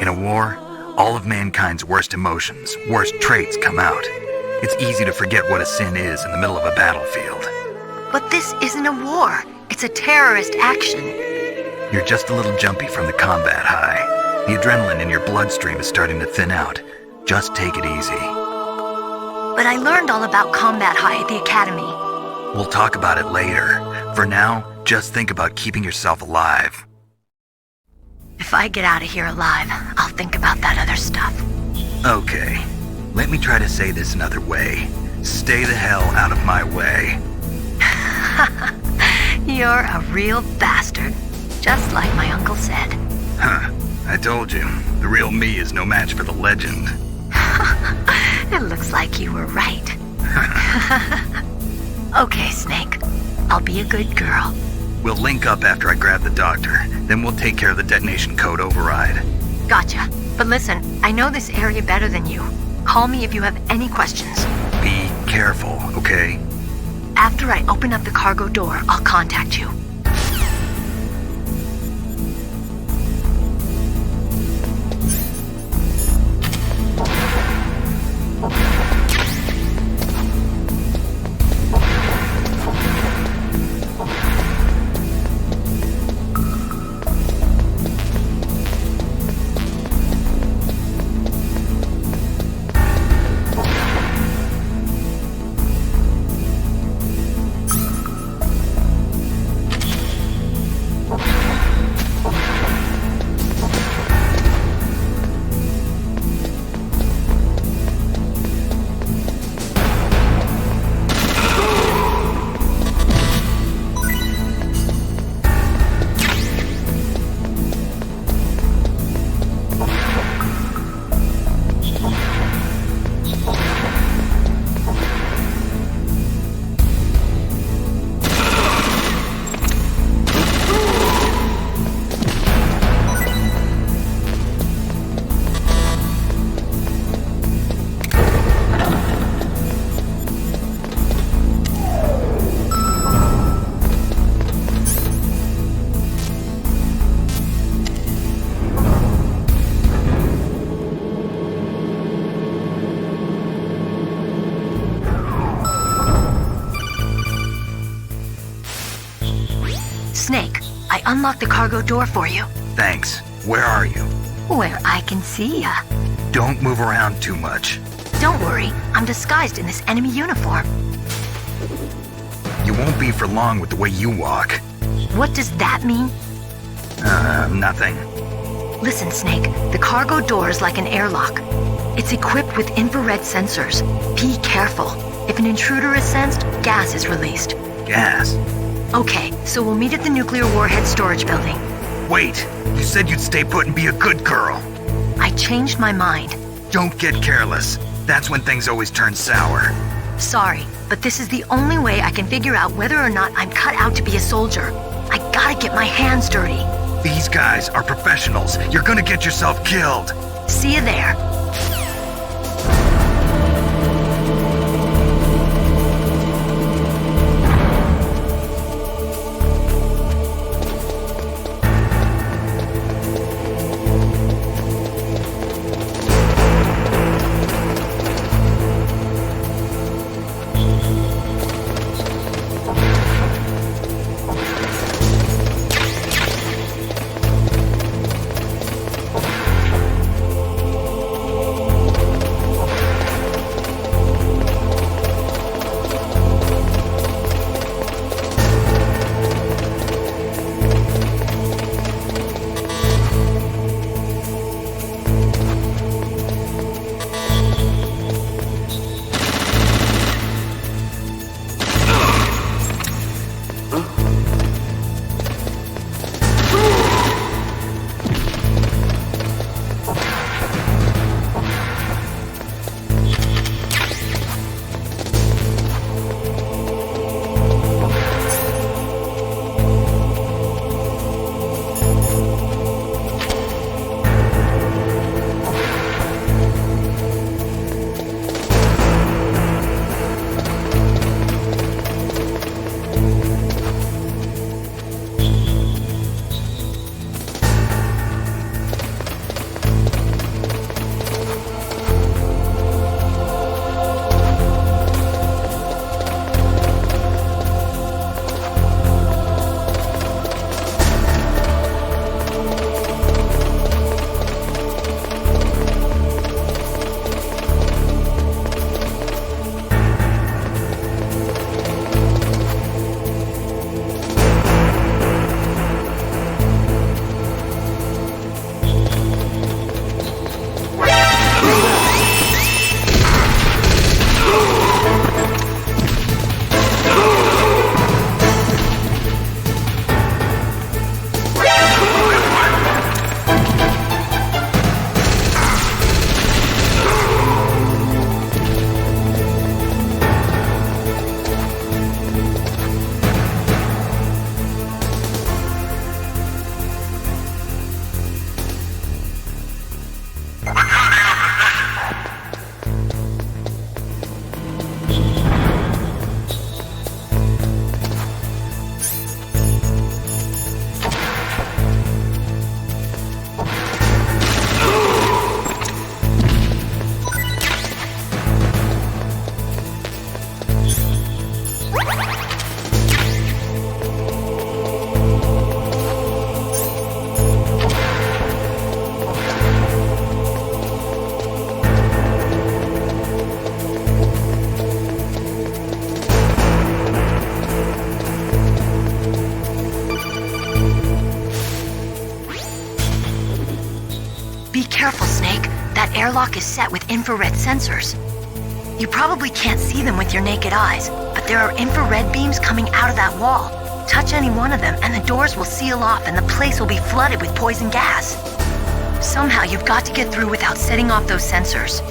In a war, all of mankind's worst emotions, worst traits come out. It's easy to forget what a sin is in the middle of a battlefield. But this isn't a war. It's a terrorist action. You're just a little jumpy from the combat high. The adrenaline in your bloodstream is starting to thin out. Just take it easy. But I learned all about combat high at the academy. We'll talk about it later. For now, just think about keeping yourself alive. If I get out of here alive, I'll think about that other stuff. Okay. Let me try to say this another way. Stay the hell out of my way. You're a real bastard. Just like my uncle said. Huh. I told you. The real me is no match for the legend. It looks like you were right. Okay, Snake. I'll be a good girl. We'll link up after I grab the doctor. Then we'll take care of the detonation code override. Gotcha. But listen, I know this area better than you. Call me if you have any questions. Be careful, okay? After I open up the cargo door, I'll contact you. Snake, I unlocked the cargo door for you. Thanks. Where are you? Where I can see ya. Don't move around too much. Don't worry, I'm disguised in this enemy uniform. You won't be for long with the way you walk. What does that mean? Nothing. Listen, Snake, the cargo door is like an airlock. It's equipped with infrared sensors. Be careful. If an intruder is sensed, gas is released. Gas? Okay, so we'll meet at the nuclear warhead storage building. Wait, you said you'd stay put and be a good girl. I changed my mind. Don't get careless. That's when things always turn sour. Sorry, but this is the only way I can figure out whether or not I'm cut out to be a soldier. I gotta get my hands dirty. These guys are professionals. You're gonna get yourself killed. See you there. airlock is set with infrared sensors. You probably can't see them with your naked eyes, but there are infrared beams coming out of that wall. Touch any one of them and the doors will seal off and the place will be flooded with poison gas. Somehow you've got to get through without setting off those sensors.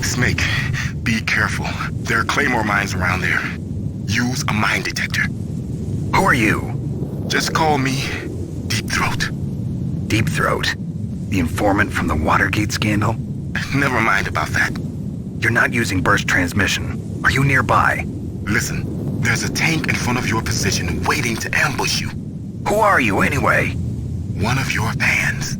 Snake, be careful. There are claymore mines around there. Use a mine detector. Who are you? Just call me Deep Throat. Deep Throat? The informant from the Watergate scandal? Never mind about that. You're not using burst transmission. Are you nearby? Listen, there's a tank in front of your position waiting to ambush you. Who are you anyway? One of your fans.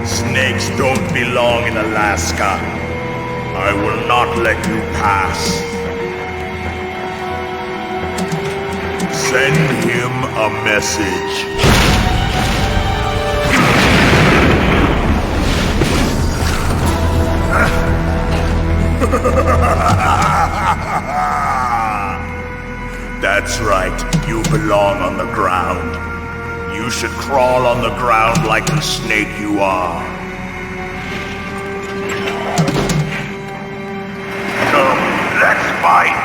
Snakes don't belong in Alaska. I will not let you pass. Send him a message. That's right, you belong on the ground. You should crawl on the ground like the snake you are. Come, let's fight!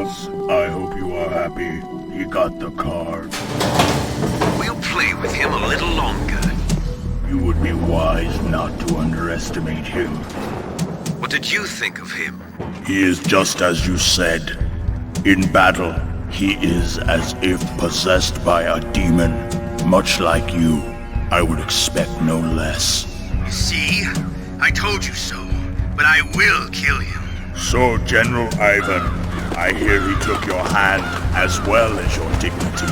boss. I hope you are happy. He got the card. We'll play with him a little longer. You would be wise not to underestimate him. What did you think of him? He is just as you said. In battle, he is as if possessed by a demon. Much like you, I would expect no less. See? I told you so. But I will kill him. So, General Ivan, I hear he took your hand as well as your dignity.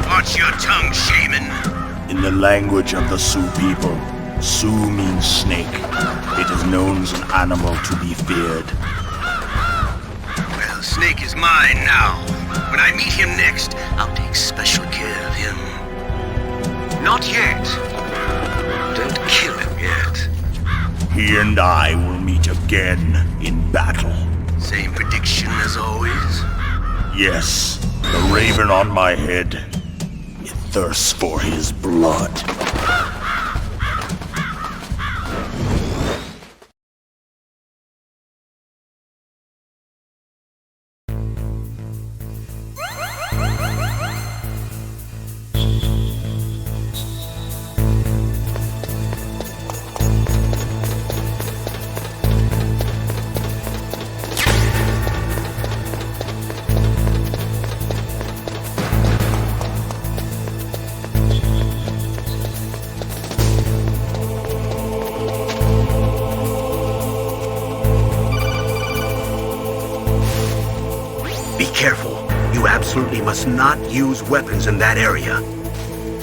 Watch your tongue, shaman. In the language of the Sioux people, Sioux means snake. It is known as an animal to be feared. Well, Snake is mine now. When I meet him next, I'll take special care of him. Not yet. Don't kill him yet. He and I will meet again in battle. Same prediction as always? Yes, the raven on my head. It thirsts for his blood. Be careful. You absolutely must not use weapons in that area.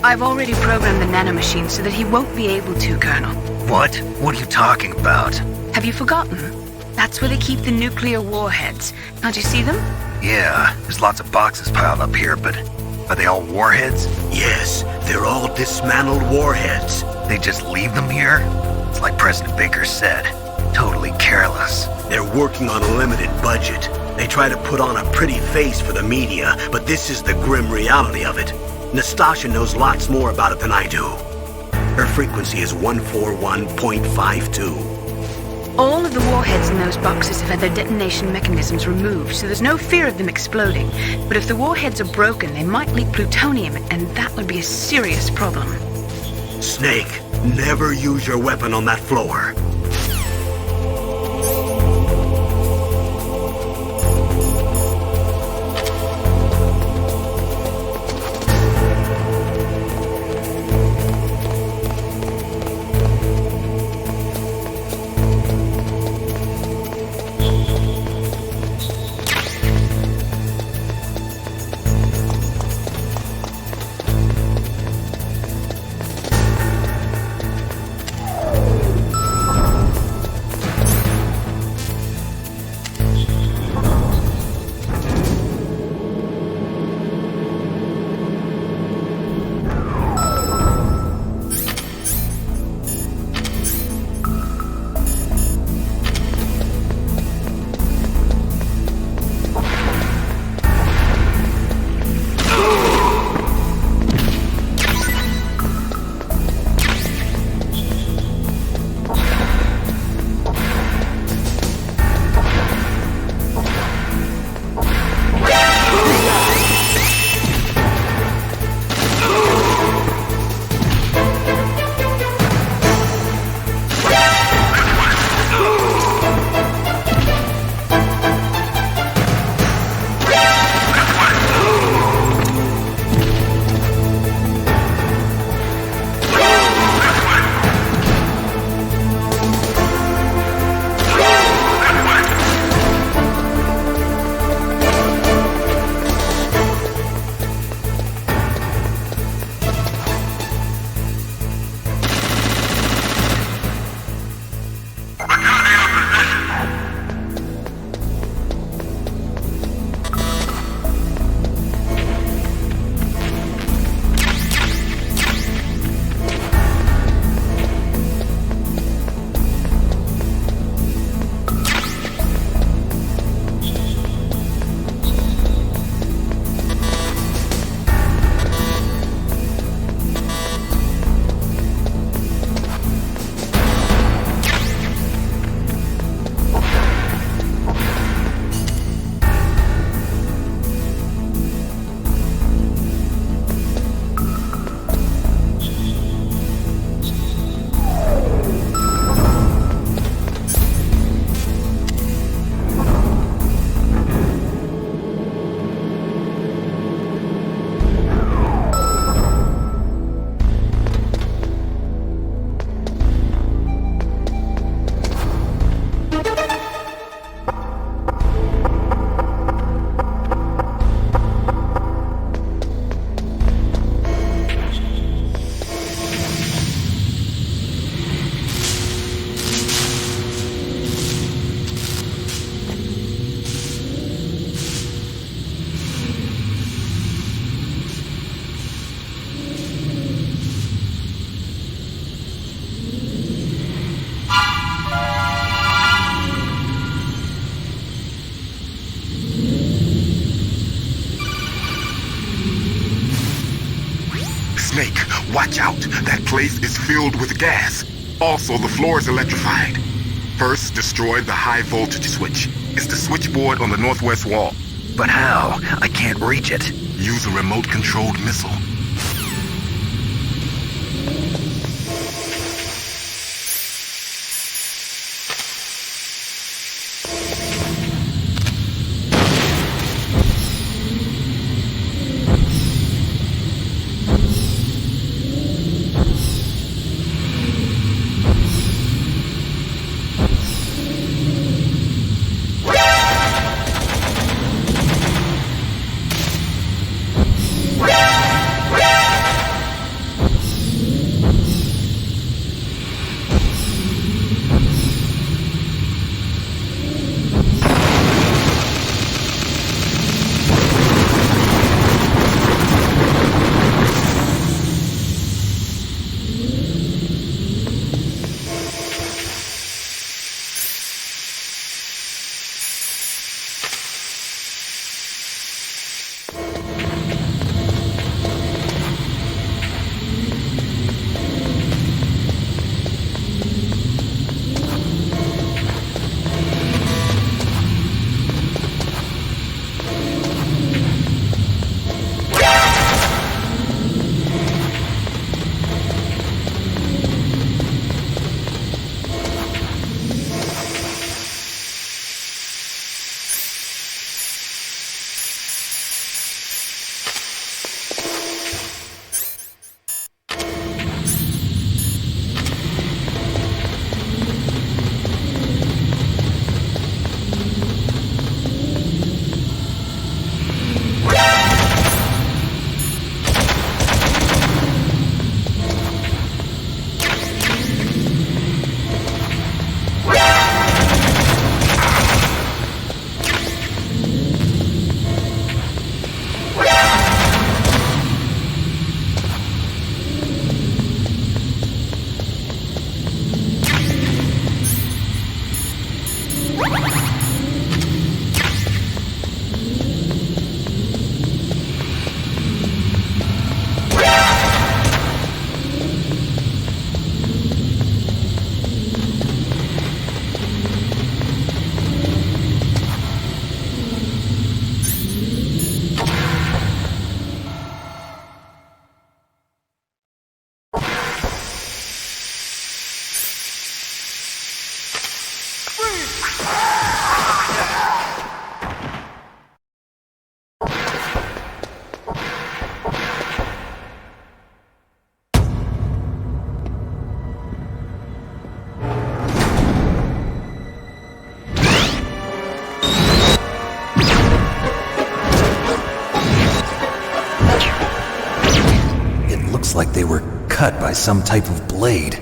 I've already programmed the nanomachine so that he won't be able to, Colonel. What? What are you talking about? Have you forgotten? That's where they keep the nuclear warheads. Can't you see them? Yeah, there's lots of boxes piled up here, but are they all warheads? Yes, they're all dismantled warheads. They just leave them here? It's like President Baker said. Totally careless. They're working on a limited budget. They try to put on a pretty face for the media, but this is the grim reality of it. Nastasha knows lots more about it than I do. Her frequency is 141.52. All of the warheads in those boxes have had their detonation mechanisms removed, so there's no fear of them exploding. But if the warheads are broken, they might leak plutonium, and that would be a serious problem. Snake, never use your weapon on that floor. Watch out. That place is filled with gas. Also, the floor is electrified. First, destroy the high voltage switch. It's the switchboard on the northwest wall. But how? I can't reach it. Use a remote-controlled missile. Like they were cut by some type of blade.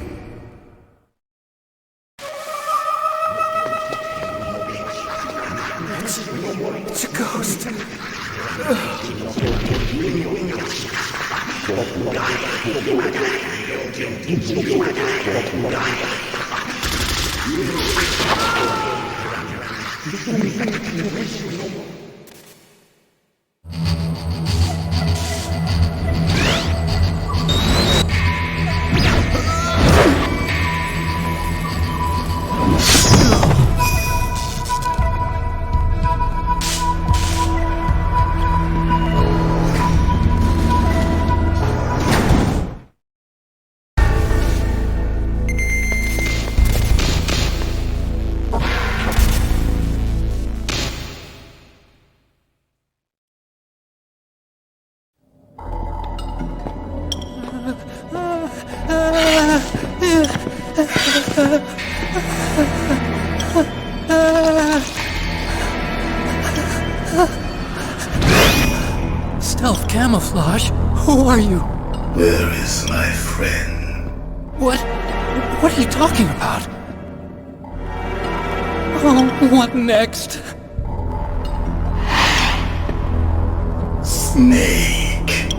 It's a ghost. Stealth camouflage? Who are you? Where is my friend? What are you talking about? Oh, what next? Snake.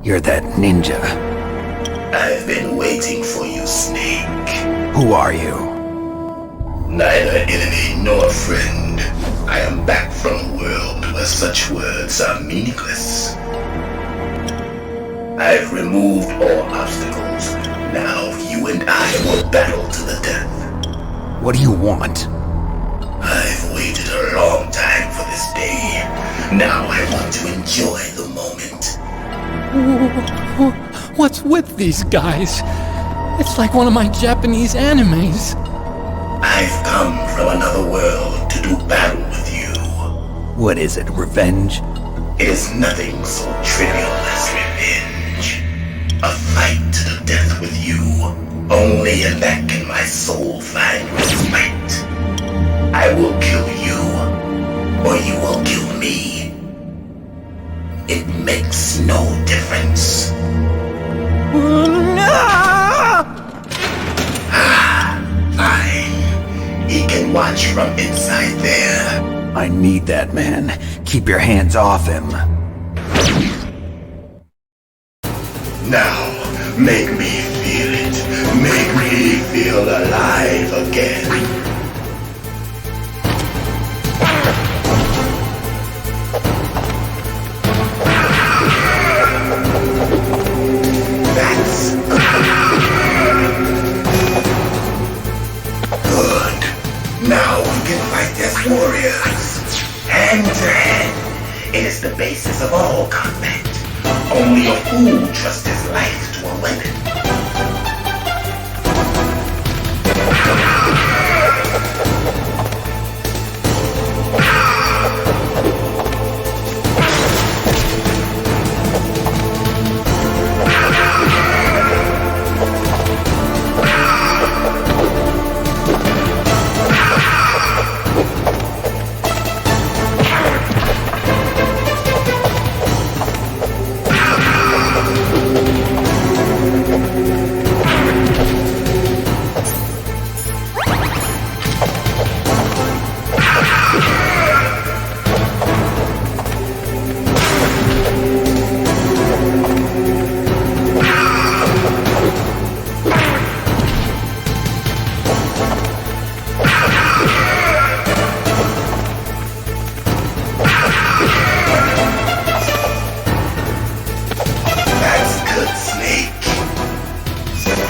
You're that ninja. I've been waiting for you, Snake. Who are you? Neither enemy nor friend. I am back from a world where such words are meaningless. I've removed all obstacles. Now you and I will battle to the death. What do you want? I've waited a long time for this day. Now I want to enjoy the moment. What's with these guys? It's like one of my Japanese animes. I've come from another world to do battle with you. What is it, revenge? It is nothing so trivial as revenge. A fight to the death with you. Only in that can my soul find respite. I will kill you, or you will kill me. It makes no difference. Fine. He can watch from inside there. I need that man. Keep your hands off him. Now, make me feel it. Make me feel alive again. That's good. Now we can fight as warriors. Hand to hand. It is the basis of all combat. Only a fool trusts his life to a weapon.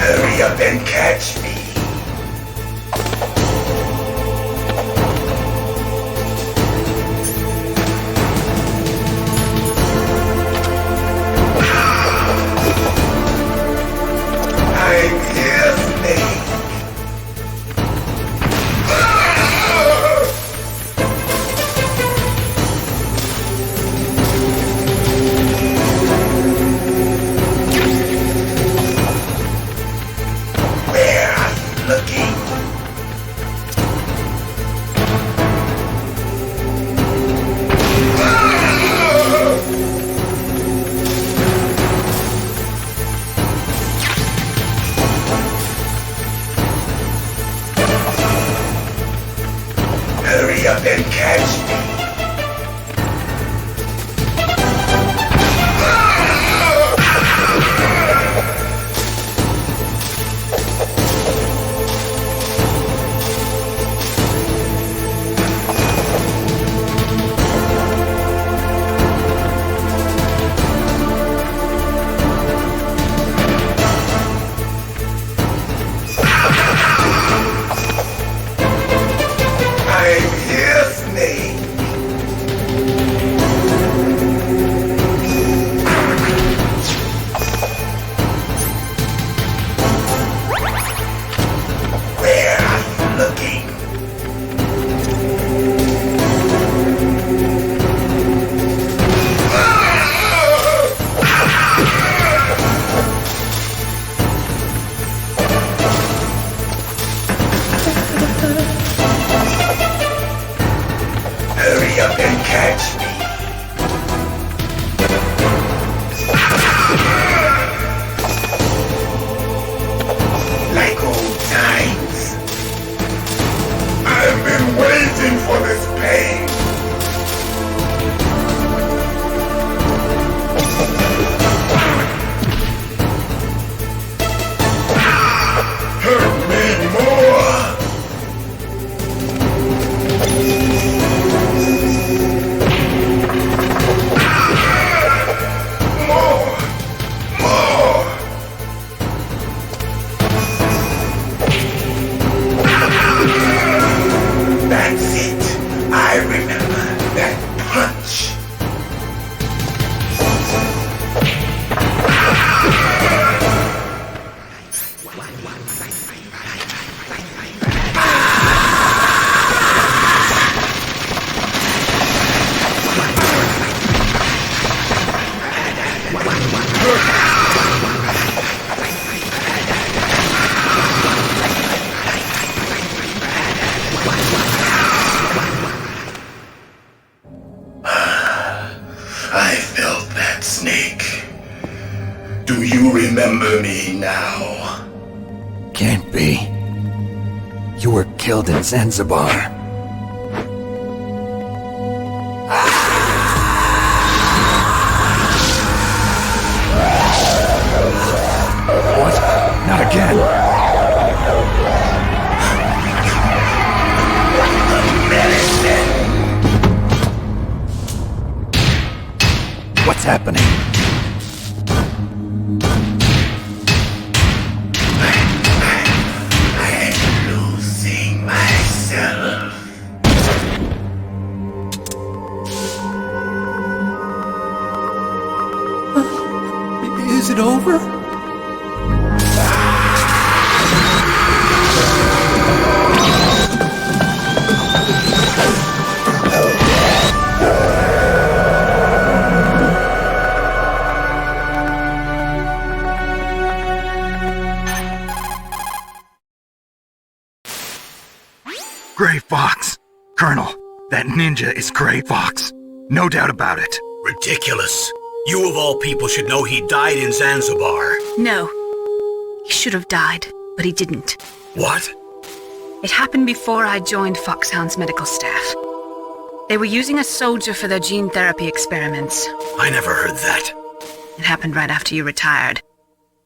Hurry up and catch me. Hurry up and catch me. Like old times. I've been waiting for this pain. Hurt me more. I felt that, Snake. Do you remember me now? Can't be. You were killed in Zanzibar. What? Not again. What's happening? I'm losing myself. Is it over? Gray Fox! Colonel, that ninja is Gray Fox. No doubt about it. Ridiculous. You of all people should know he died in Zanzibar. No. He should have died, but he didn't. What? It happened before I joined Foxhound's medical staff. They were using a soldier for their gene therapy experiments. I never heard that. It happened right after you retired.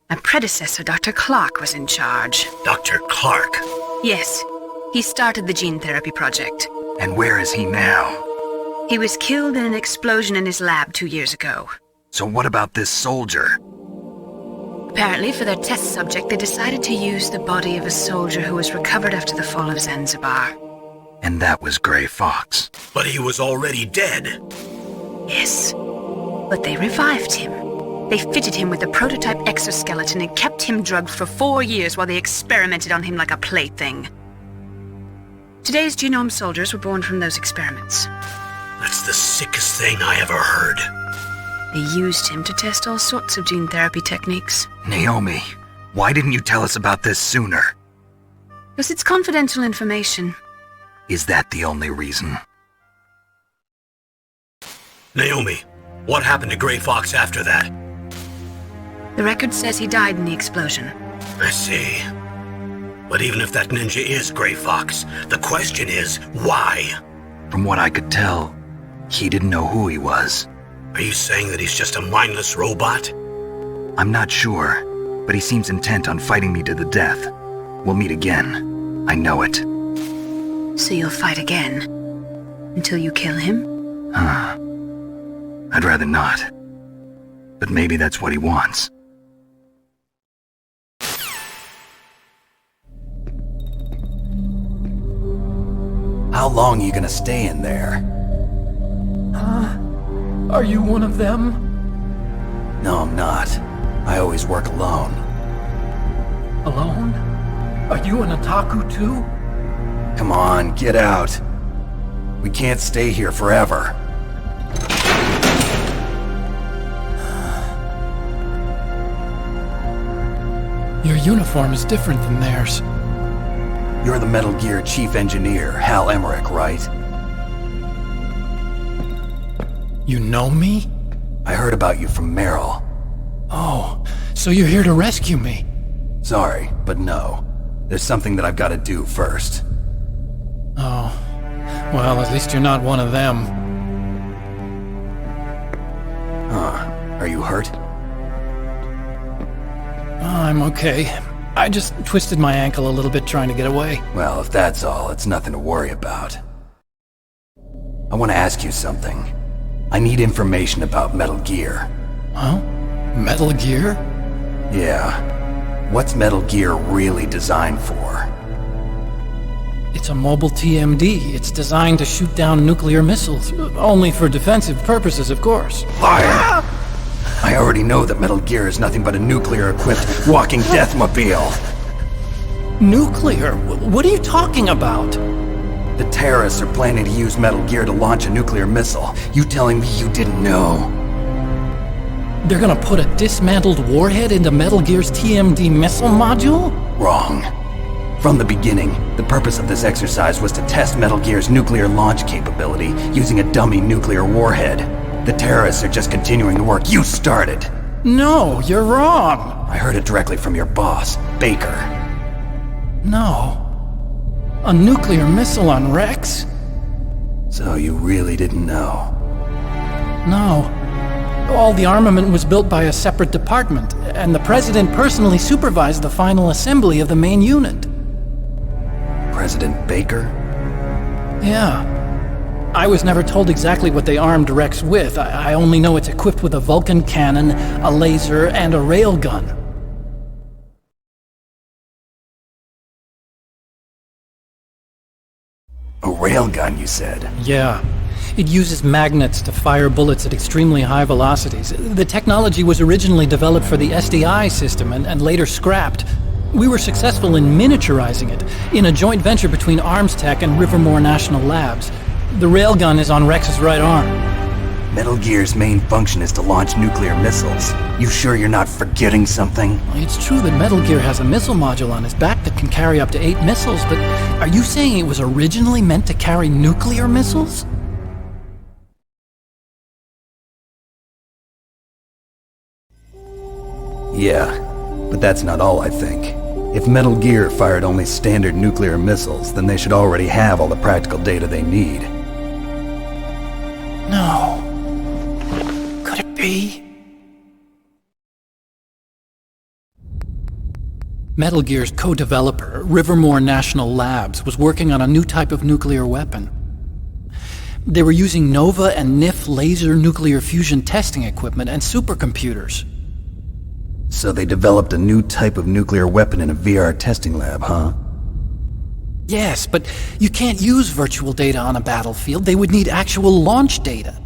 My predecessor, Dr. Clark, was in charge. Dr. Clark? Yes. He started the gene therapy project. And where is he now? He was killed in an explosion in his lab 2 years ago. So what about this soldier? Apparently, for their test subject, they decided to use the body of a soldier who was recovered after the fall of Zanzibar. And that was Gray Fox. But he was already dead. Yes. But they revived him. They fitted him with a prototype exoskeleton and kept him drugged for 4 years while they experimented on him like a plaything. Today's genome soldiers were born from those experiments. That's the sickest thing I ever heard. They used him to test all sorts of gene therapy techniques. Naomi, why didn't you tell us about this sooner? Because it's confidential information. Is that the only reason? Naomi, what happened to Gray Fox after that? The record says he died in the explosion. I see. But even if that ninja is Gray Fox, the question is, why? From what I could tell, he didn't know who he was. Are you saying that he's just a mindless robot? I'm not sure, but he seems intent on fighting me to the death. We'll meet again. I know it. So you'll fight again? Until you kill him? I'd rather not. But maybe that's what he wants. How long are you gonna stay in there? Are you one of them? No, I'm not. I always work alone. Alone? Are you an otaku too? Come on, get out. We can't stay here forever. Your uniform is different than theirs. You're the Metal Gear Chief Engineer, Hal Emmerich, right? You know me? I heard about you from Meryl. Oh, so you're here to rescue me? Sorry, but no. There's something that I've got to do first. Oh. Well, at least you're not one of them. Are you hurt? I'm okay. I just twisted my ankle a little bit trying to get away. Well, if that's all, it's nothing to worry about. I want to ask you something. I need information about Metal Gear. Huh? Metal Gear? Yeah. What's Metal Gear really designed for? It's a mobile TMD. It's designed to shoot down nuclear missiles. Only for defensive purposes, of course. Liar! I already know that Metal Gear is nothing but a nuclear-equipped walking deathmobile. Nuclear? What are you talking about? The terrorists are planning to use Metal Gear to launch a nuclear missile. You telling me you didn't know? They're gonna put a dismantled warhead into Metal Gear's TMD missile module? Wrong. From the beginning, the purpose of this exercise was to test Metal Gear's nuclear launch capability using a dummy nuclear warhead. The terrorists are just continuing the work you started. No, you're wrong. I heard it directly from your boss, Baker. No. A nuclear missile on Rex? So you really didn't know? No. All the armament was built by a separate department, and the President personally supervised the final assembly of the main unit. President Baker? Yeah. I was never told exactly what they armed Rex with. I only know it's equipped with a Vulcan cannon, a laser, and a railgun. A railgun, you said? Yeah. It uses magnets to fire bullets at extremely high velocities. The technology was originally developed for the SDI system and later scrapped. We were successful in miniaturizing it, in a joint venture between Arms Tech and Rivermore National Labs. The railgun is on Rex's right arm. Metal Gear's main function is to launch nuclear missiles. You sure you're not forgetting something? It's true that Metal Gear has a missile module on his back that can carry up to 8 missiles, but are you saying it was originally meant to carry nuclear missiles? Yeah, but that's not all I think. If Metal Gear fired only standard nuclear missiles, then they should already have all the practical data they need. No. Could it be? Metal Gear's co-developer, Rivermore National Labs, was working on a new type of nuclear weapon. They were using NOVA and NIF laser nuclear fusion testing equipment and supercomputers. So they developed a new type of nuclear weapon in a VR testing lab, huh? Yes, but you can't use virtual data on a battlefield. They would need actual launch data.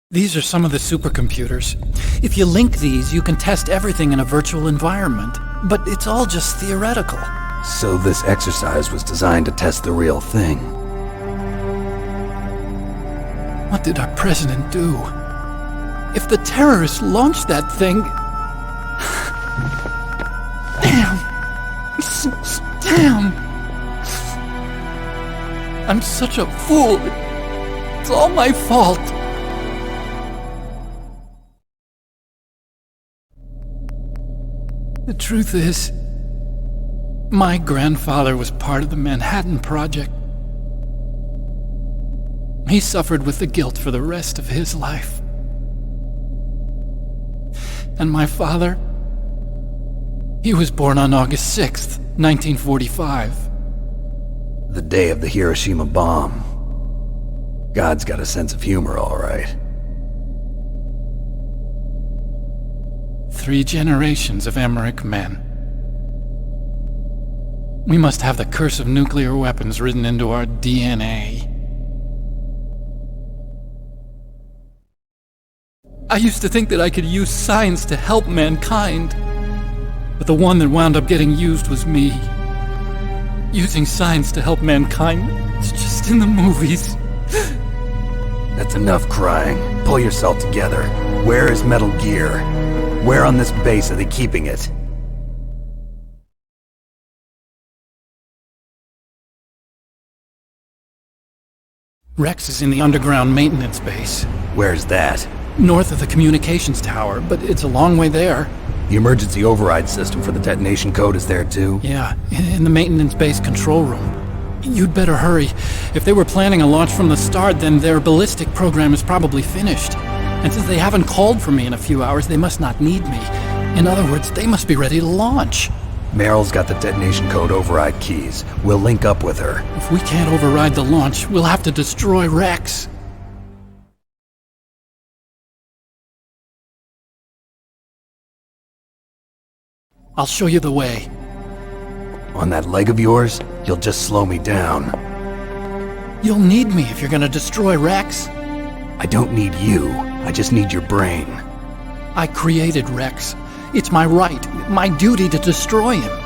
These are some of the supercomputers. If you link these, you can test everything in a virtual environment. But it's all just theoretical. So this exercise was designed to test the real thing. What did our president do? If the terrorists launched that thing... Damn! Damn! I'm such a fool. It's all my fault. The truth is, my grandfather was part of the Manhattan Project. He suffered with the guilt for the rest of his life. And my father, he was born on August 6th, 1945. The day of the Hiroshima bomb. God's got a sense of humor, all right. 3 generations of Emmerich men. We must have the curse of nuclear weapons written into our DNA. I used to think that I could use science to help mankind, but the one that wound up getting used was me. Using science to help mankind, it's just in the movies. That's enough crying. Pull yourself together. Where is Metal Gear? Where on this base are they keeping it? Rex is in the underground maintenance base. Where's that? North of the communications tower, but it's a long way there. The emergency override system for the detonation code is there too? Yeah, in the maintenance base control room. You'd better hurry. If they were planning a launch from the start, then their ballistic program is probably finished. And since they haven't called for me in a few hours, they must not need me. In other words, they must be ready to launch. Meryl's got the detonation code override keys. We'll link up with her. If we can't override the launch, we'll have to destroy Rex. I'll show you the way. On that leg of yours, you'll just slow me down. You'll need me if you're gonna destroy Rex. I don't need you. I just need your brain. I created Rex. It's my right, my duty to destroy him.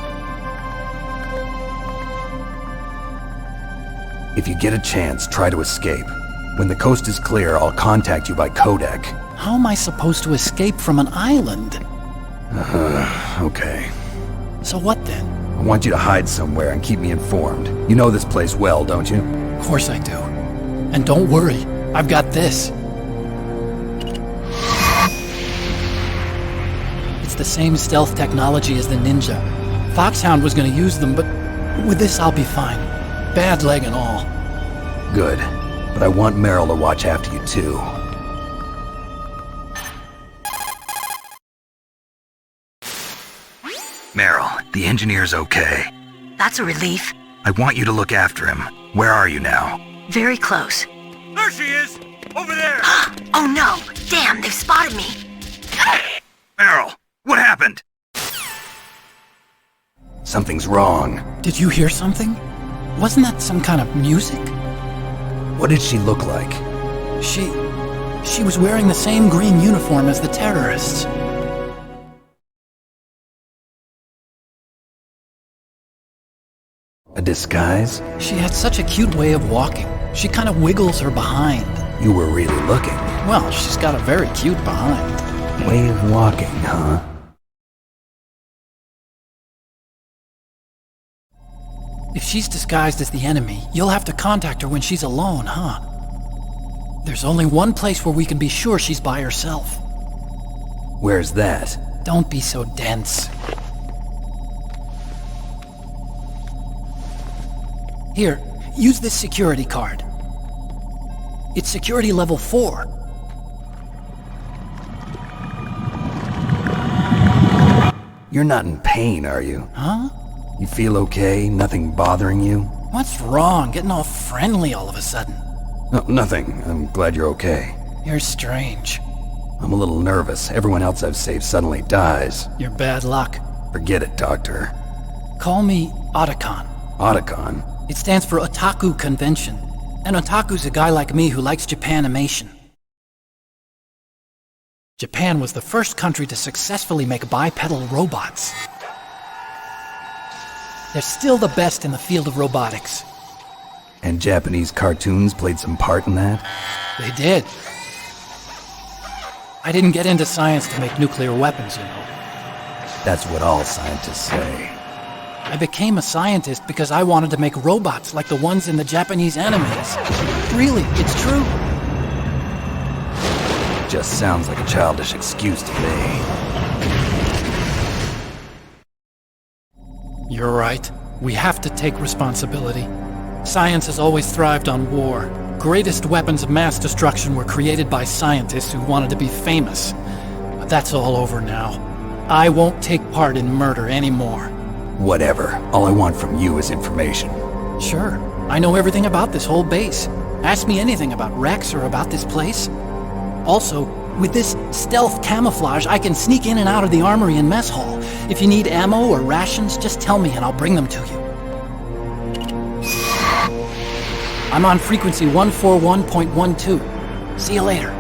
If you get a chance, try to escape. When the coast is clear, I'll contact you by codec. How am I supposed to escape from an island? Okay. So what then? I want you to hide somewhere and keep me informed. You know this place well, don't you? Of course I do. And don't worry, I've got this. It's the same stealth technology as the Ninja. Foxhound was going to use them, but with this I'll be fine. Bad leg and all. Good. But I want Meryl to watch after you too. Meryl, the engineer's okay. That's a relief. I want you to look after him. Where are you now? Very close. There she is! Over there! Oh no! Damn, they've spotted me! Meryl, what happened? Something's wrong. Did you hear something? Wasn't that some kind of music? What did she look like? She was wearing the same green uniform as the terrorists. A disguise? She had such a cute way of walking. She kind of wiggles her behind. You were really looking. Well, she's got a very cute behind. Way of walking, huh? If she's disguised as the enemy, you'll have to contact her when she's alone, huh? There's only one place where we can be sure she's by herself. Where's that? Don't be so dense. Here, use this security card. It's security level 4. You're not in pain, are you? Huh? You feel okay? Nothing bothering you? What's wrong? Getting all friendly all of a sudden. No, nothing. I'm glad you're okay. You're strange. I'm a little nervous. Everyone else I've saved suddenly dies. You're bad luck. Forget it, Doctor. Call me Otacon. Otacon? It stands for Otaku Convention. An otaku's a guy like me who likes Japanimation. Japan was the first country to successfully make bipedal robots. They're still the best in the field of robotics. And Japanese cartoons played some part in that? They did. I didn't get into science to make nuclear weapons, you know. That's what all scientists say. I became a scientist because I wanted to make robots like the ones in the Japanese animes. Really, it's true. Just sounds like a childish excuse to me. You're right. We have to take responsibility. Science has always thrived on war. Greatest weapons of mass destruction were created by scientists who wanted to be famous. But that's all over now. I won't take part in murder anymore. Whatever. All I want from you is information. Sure. I know everything about this whole base. Ask me anything about Rex or about this place. Also, with this stealth camouflage, I can sneak in and out of the armory and mess hall. If you need ammo or rations, just tell me and I'll bring them to you. I'm on frequency 141.12. See you later.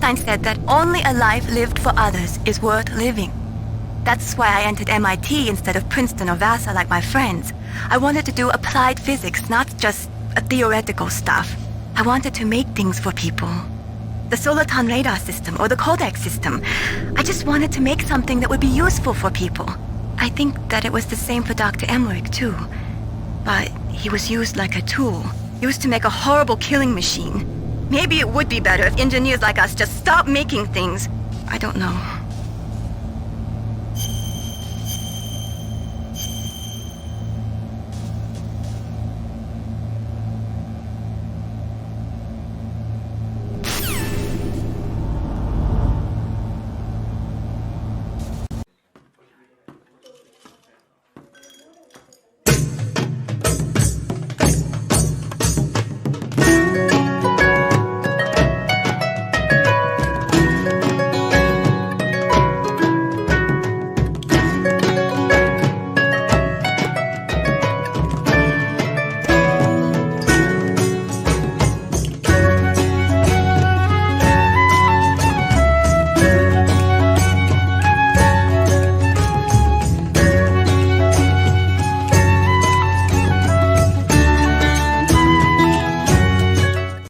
Einstein said that only a life lived for others is worth living. That's why I entered MIT instead of Princeton or Vassar like my friends. I wanted to do applied physics, not just theoretical stuff. I wanted to make things for people. The Soliton radar system or the Codex system. I just wanted to make something that would be useful for people. I think that it was the same for Dr. Emmerich too. But he was used like a tool, used to make a horrible killing machine. Maybe it would be better if engineers like us just stopped making things. I don't know.